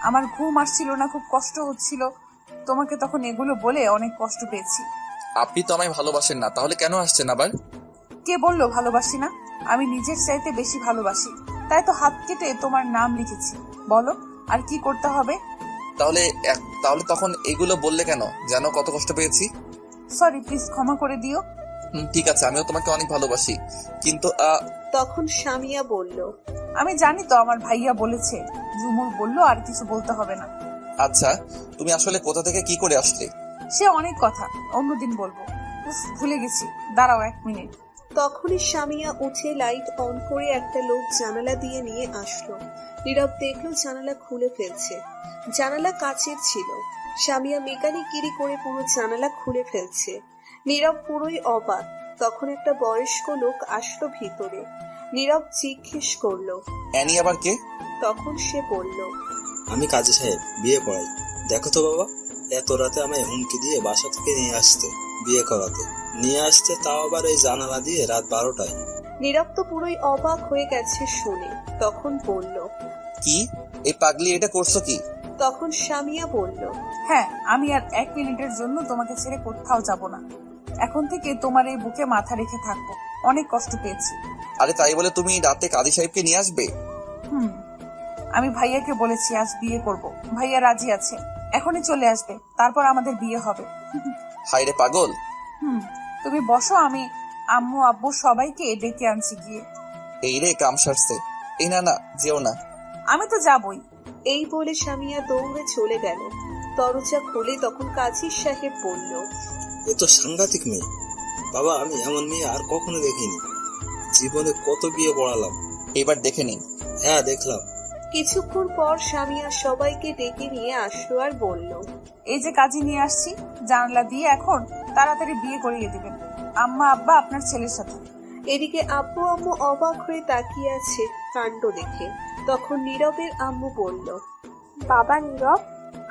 আমার ঘুম আসছিল না, খুব কষ্ট হচ্ছিল, তোমাকে তখন এগুলো বলে অনেক কষ্ট পেয়েছি। আপনি তো আমায় ভালোবাসেন না, তাহলে কেন আসছেন আবার? কে বললো ভালোবাসি না? আমি নিজের চাইতে বেশি ভালোবাসি, তাই তো হাত কেটে তোমার নাম লিখেছি। বলো আর কি করতে হবে? তাহলে তখন এগুলো বললে কেন? জানো কত কষ্ট পেয়েছি। সরি, প্লিজ ক্ষমা করে দিও। ঠিক আছে, আমিও তোমাকে অনেক ভালোবাসি, কিন্তু তখন সামিয়া বলল, আমি জানি তো, আমার ভাইয়া বলেছে। ঝুমুর বলল আর কিছু বলতে হবে না। আচ্ছা, তুমি আসলে কোথা থেকে কি করে আসলে? সে অনেক কথা, অন্যদিন বলবো। ভুলে গেছি, দাঁড়াও 1 মিনিট। তখনই সামিয়া উঠে লাইট অন করে একটা লোক জানালা দিয়ে নিয়ে আসলো। নীরব দেখলো জানালা খুলে ফেলছে। জানালা কাচের ছিল। সামিয়া মেকানিকিরি করে পুরো জানালা খুলে ফেলছে। নীরব পুরোই অবাক। তখন একটা বয়স্ক লোক আসলো ভিতরে। নীরব জিজ্ঞেস করলো, অ্যানি আবার কে? তখন সে বলল, আমি কাজী সাহেব, বিয়ে করাই। দেখো তো বাবা, এত রাতে আমায় হুমকি দিয়ে বাসা থেকে নিয়ে আসতে, বিয়ে করাতে নিয়ে আসতে, তাও আবার এই জানালা দিয়ে রাত 12টায়। নীরব তো পুরোই অবাক হয়ে গেছে শুনে। তখন বলল, কি এই পাগলি এটা করছো কি? তখন সামিয়া বলল, হ্যাঁ, আমি আর 1 মিনিটের জন্য তোমাকে ছেড়ে কোথাও যাব না। এখন থেকে তোমার এই বুকে মাথা রেখে থাকবো। অনেক কষ্ট পেয়েছি। আরে তাই বলে তুমি রাতে কাজী সাহেবকে নিয়ে আসবে? আমি ভাইয়াকে বলেছি আজ বিয়ে করব। ভাইয়া রাজি আছে। এখনই চলে আসবে, তারপর আমাদের বিয়ে হবে। হায় রে পাগল। তুমি বসো, আমি আম্মু আব্বু সবাইকে ডেকে আনছি গিয়ে। এই রে কাম সারছে। এই না যেও না। আমি তো যাবই। এই বলে সামিয়া দৌড়ে চলে গেল। দরজা খুলে তখন কাজী সাহেব বলল, এ তো সাংঘাতিক মেয়ে বাবা, আমি এমন মেয়ে আর কখনো দেখিনি। জীবনে কত বিয়ে পড়ালাম, এবার দেখে নিন। হ্যাঁ দেখলাম। কিছুক্ষণ পর সামিয়া সবাইকে ডেকে নিয়ে আসলো আর বলল, এই যে কাজী নিয়ে আসছি, জানলা দিয়ে এখন তাড়াতাড়ি বিয়ে করিয়ে দিবেন আম্মা আব্বা আপনার ছেলের সাথে। এদিকে আব্বু আম্মু অবাক হয়ে তাকিয়ে আছে কাণ্ড দেখে। তখন নীরবের আম্মু বলল, বাবা নীরব,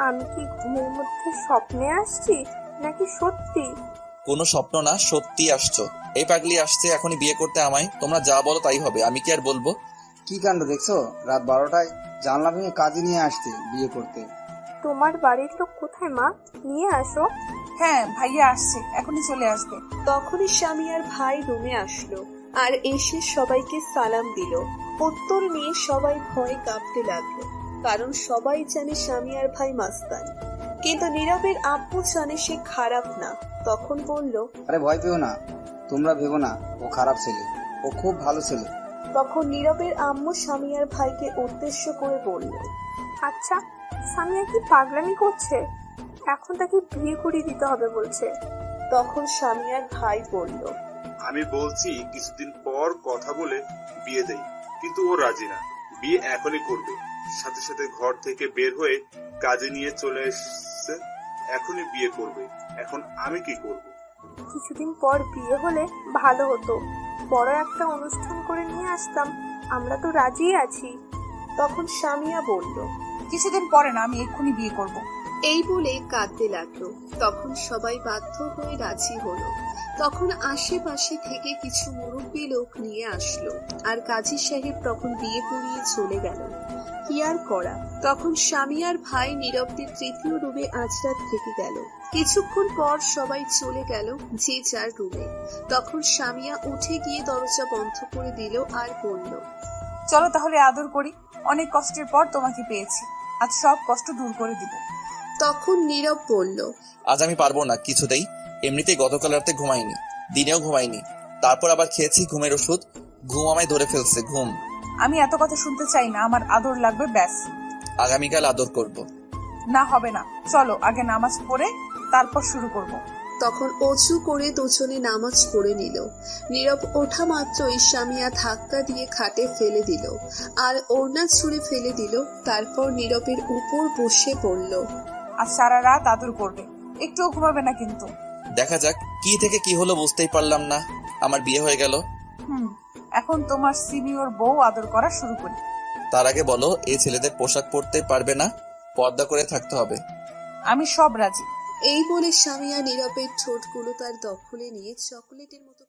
আমি কি ঘুমের মধ্যে স্বপ্নে আসছি নাকি সত্যি? কোনো স্বপ্ন না, সত্যি আসছো। এই পাগলি আসছে এখনই বিয়ে করতে আমায়। তোমরা যা বলো তাই হবে, আমি কি আর বলবো? কি কাণ্ড দেখছো? রাত 12টায় জানলা ভেঙে কাজী নিয়ে আসতে, বিয়ে করতে। তোমার বাড়ির লোক কোথায় মা? নিয়ে আসো। হ্যাঁ, ভাইয়া আসছে, এখনই চলে আসবে। তখনই সামিয়ার ভাই রুমে আসলো আর এসে সবাইকে সালাম দিল। উত্তর নিয়ে সবাই ভয়ে কাঁপতে লাগলো, কারণ সবাই জানে সামিয়ার ভাই মাস্তান। কিন্তু নীরবের আব্বু জানে সে খারাপ না। তখন বলল, আরে ভয় পেও না, তোমরা ভেবো না ও খারাপ ছেলে, ও খুব ভালো ছেলে। তখন নীরবের আম্মু সামিয়ার ভাইকে উদ্দেশ্য করে বলল, আচ্ছা, সামিয়া কি পাগলামি করছে? এখন তাকে বিয়ে করিয়ে দিতে হবে বলছে। তখন সামিয়ার ভাই বলল, আমি বলছি কিছুদিন পর কথা বলে বিয়ে দেই, কিন্তু ও রাজি না। বিয়ে এখনই করবে। সাথে সাথে ঘর থেকে বের হয়ে কাজে নিয়ে চলে এসছে, এখনই বিয়ে করবে। এখন আমি কি করব? কিছুদিন পর বিয়ে হলে ভালো হতো। বড় একটা অনুষ্ঠান করে নিয়ে আসতাম, আমরা তো রাজি আছি। তখন সামিয়া বলল, কিছুদিন পরে না, আমি এক্ষুনি বিয়ে করব। এই বলে কাঁদতে লাগলো। তখন সবাই বাধ্য হয়ে রাজি হলো। তখন আশেপাশে থেকে কিছু মুরব্বী লোক নিয়ে আসলো আর কাজী সাহেব তখন বিয়ে পড়িয়ে চলে গেল। কি আর করা। তখন সামিয়ার ভাই নীরবদের 3য় রুমে আজ রাত থেকে গেল। কিছুক্ষণ পর সবাই চলে গেল যে যার রুমে। তখন সামিয়া উঠে গিয়ে দরজা বন্ধ করে দিল আর বলল, চলো তাহলে আদর করি। অনেক কষ্টের পর তোমাকে পেয়েছি, আজ সব কষ্ট দূর করে দিব। তখন নীরব বলল, আজ আমি পারবো না কিছুতেই। এমনিতেই গতকাল রাতে ঘুমাইনি, দিনেও ঘুমাইনি, তারপর আবার খেয়েছি ঘুমের ওষুধ। ঘুম আমায় ধরে ফেলছে, ঘুম। আমি এত কথা শুনতে চাই না, আমার আদর লাগবে ব্যাস। আগামীকাল আদর করব। না হবে না, চলো আগে নামাজ পড়ে তারপর শুরু করব। তখন অজু করে দুজনে নামাজ পড়ে নিল। নীরব ওঠা মাত্রই সামিয়া ধাক্কা দিয়ে খাটে ফেলে দিল আর ওড়না ছুঁড়ে ফেলে দিল। তারপর নীরবের উপর বসে পড়ল। আর সারা রাত আদর করবে, একটুও ঘুমাবে না কিন্তু। দেখা যাক কি থেকে কি হলো, বুঝতেই পারলাম না। আমার বিয়ে হয়ে গেল। এখন তোমার সিনিয়র বউ আদর করা শুরু করি। তার আগে বলো, এই ছেলেদের পোশাক পরতে পারবে না, পর্দা করে থাকতে হবে। আমি সব রাজি। এই বলে সামিয়া নীরবের ঠোঁটগুলো তার দখলে নিয়ে চকলেটের মতো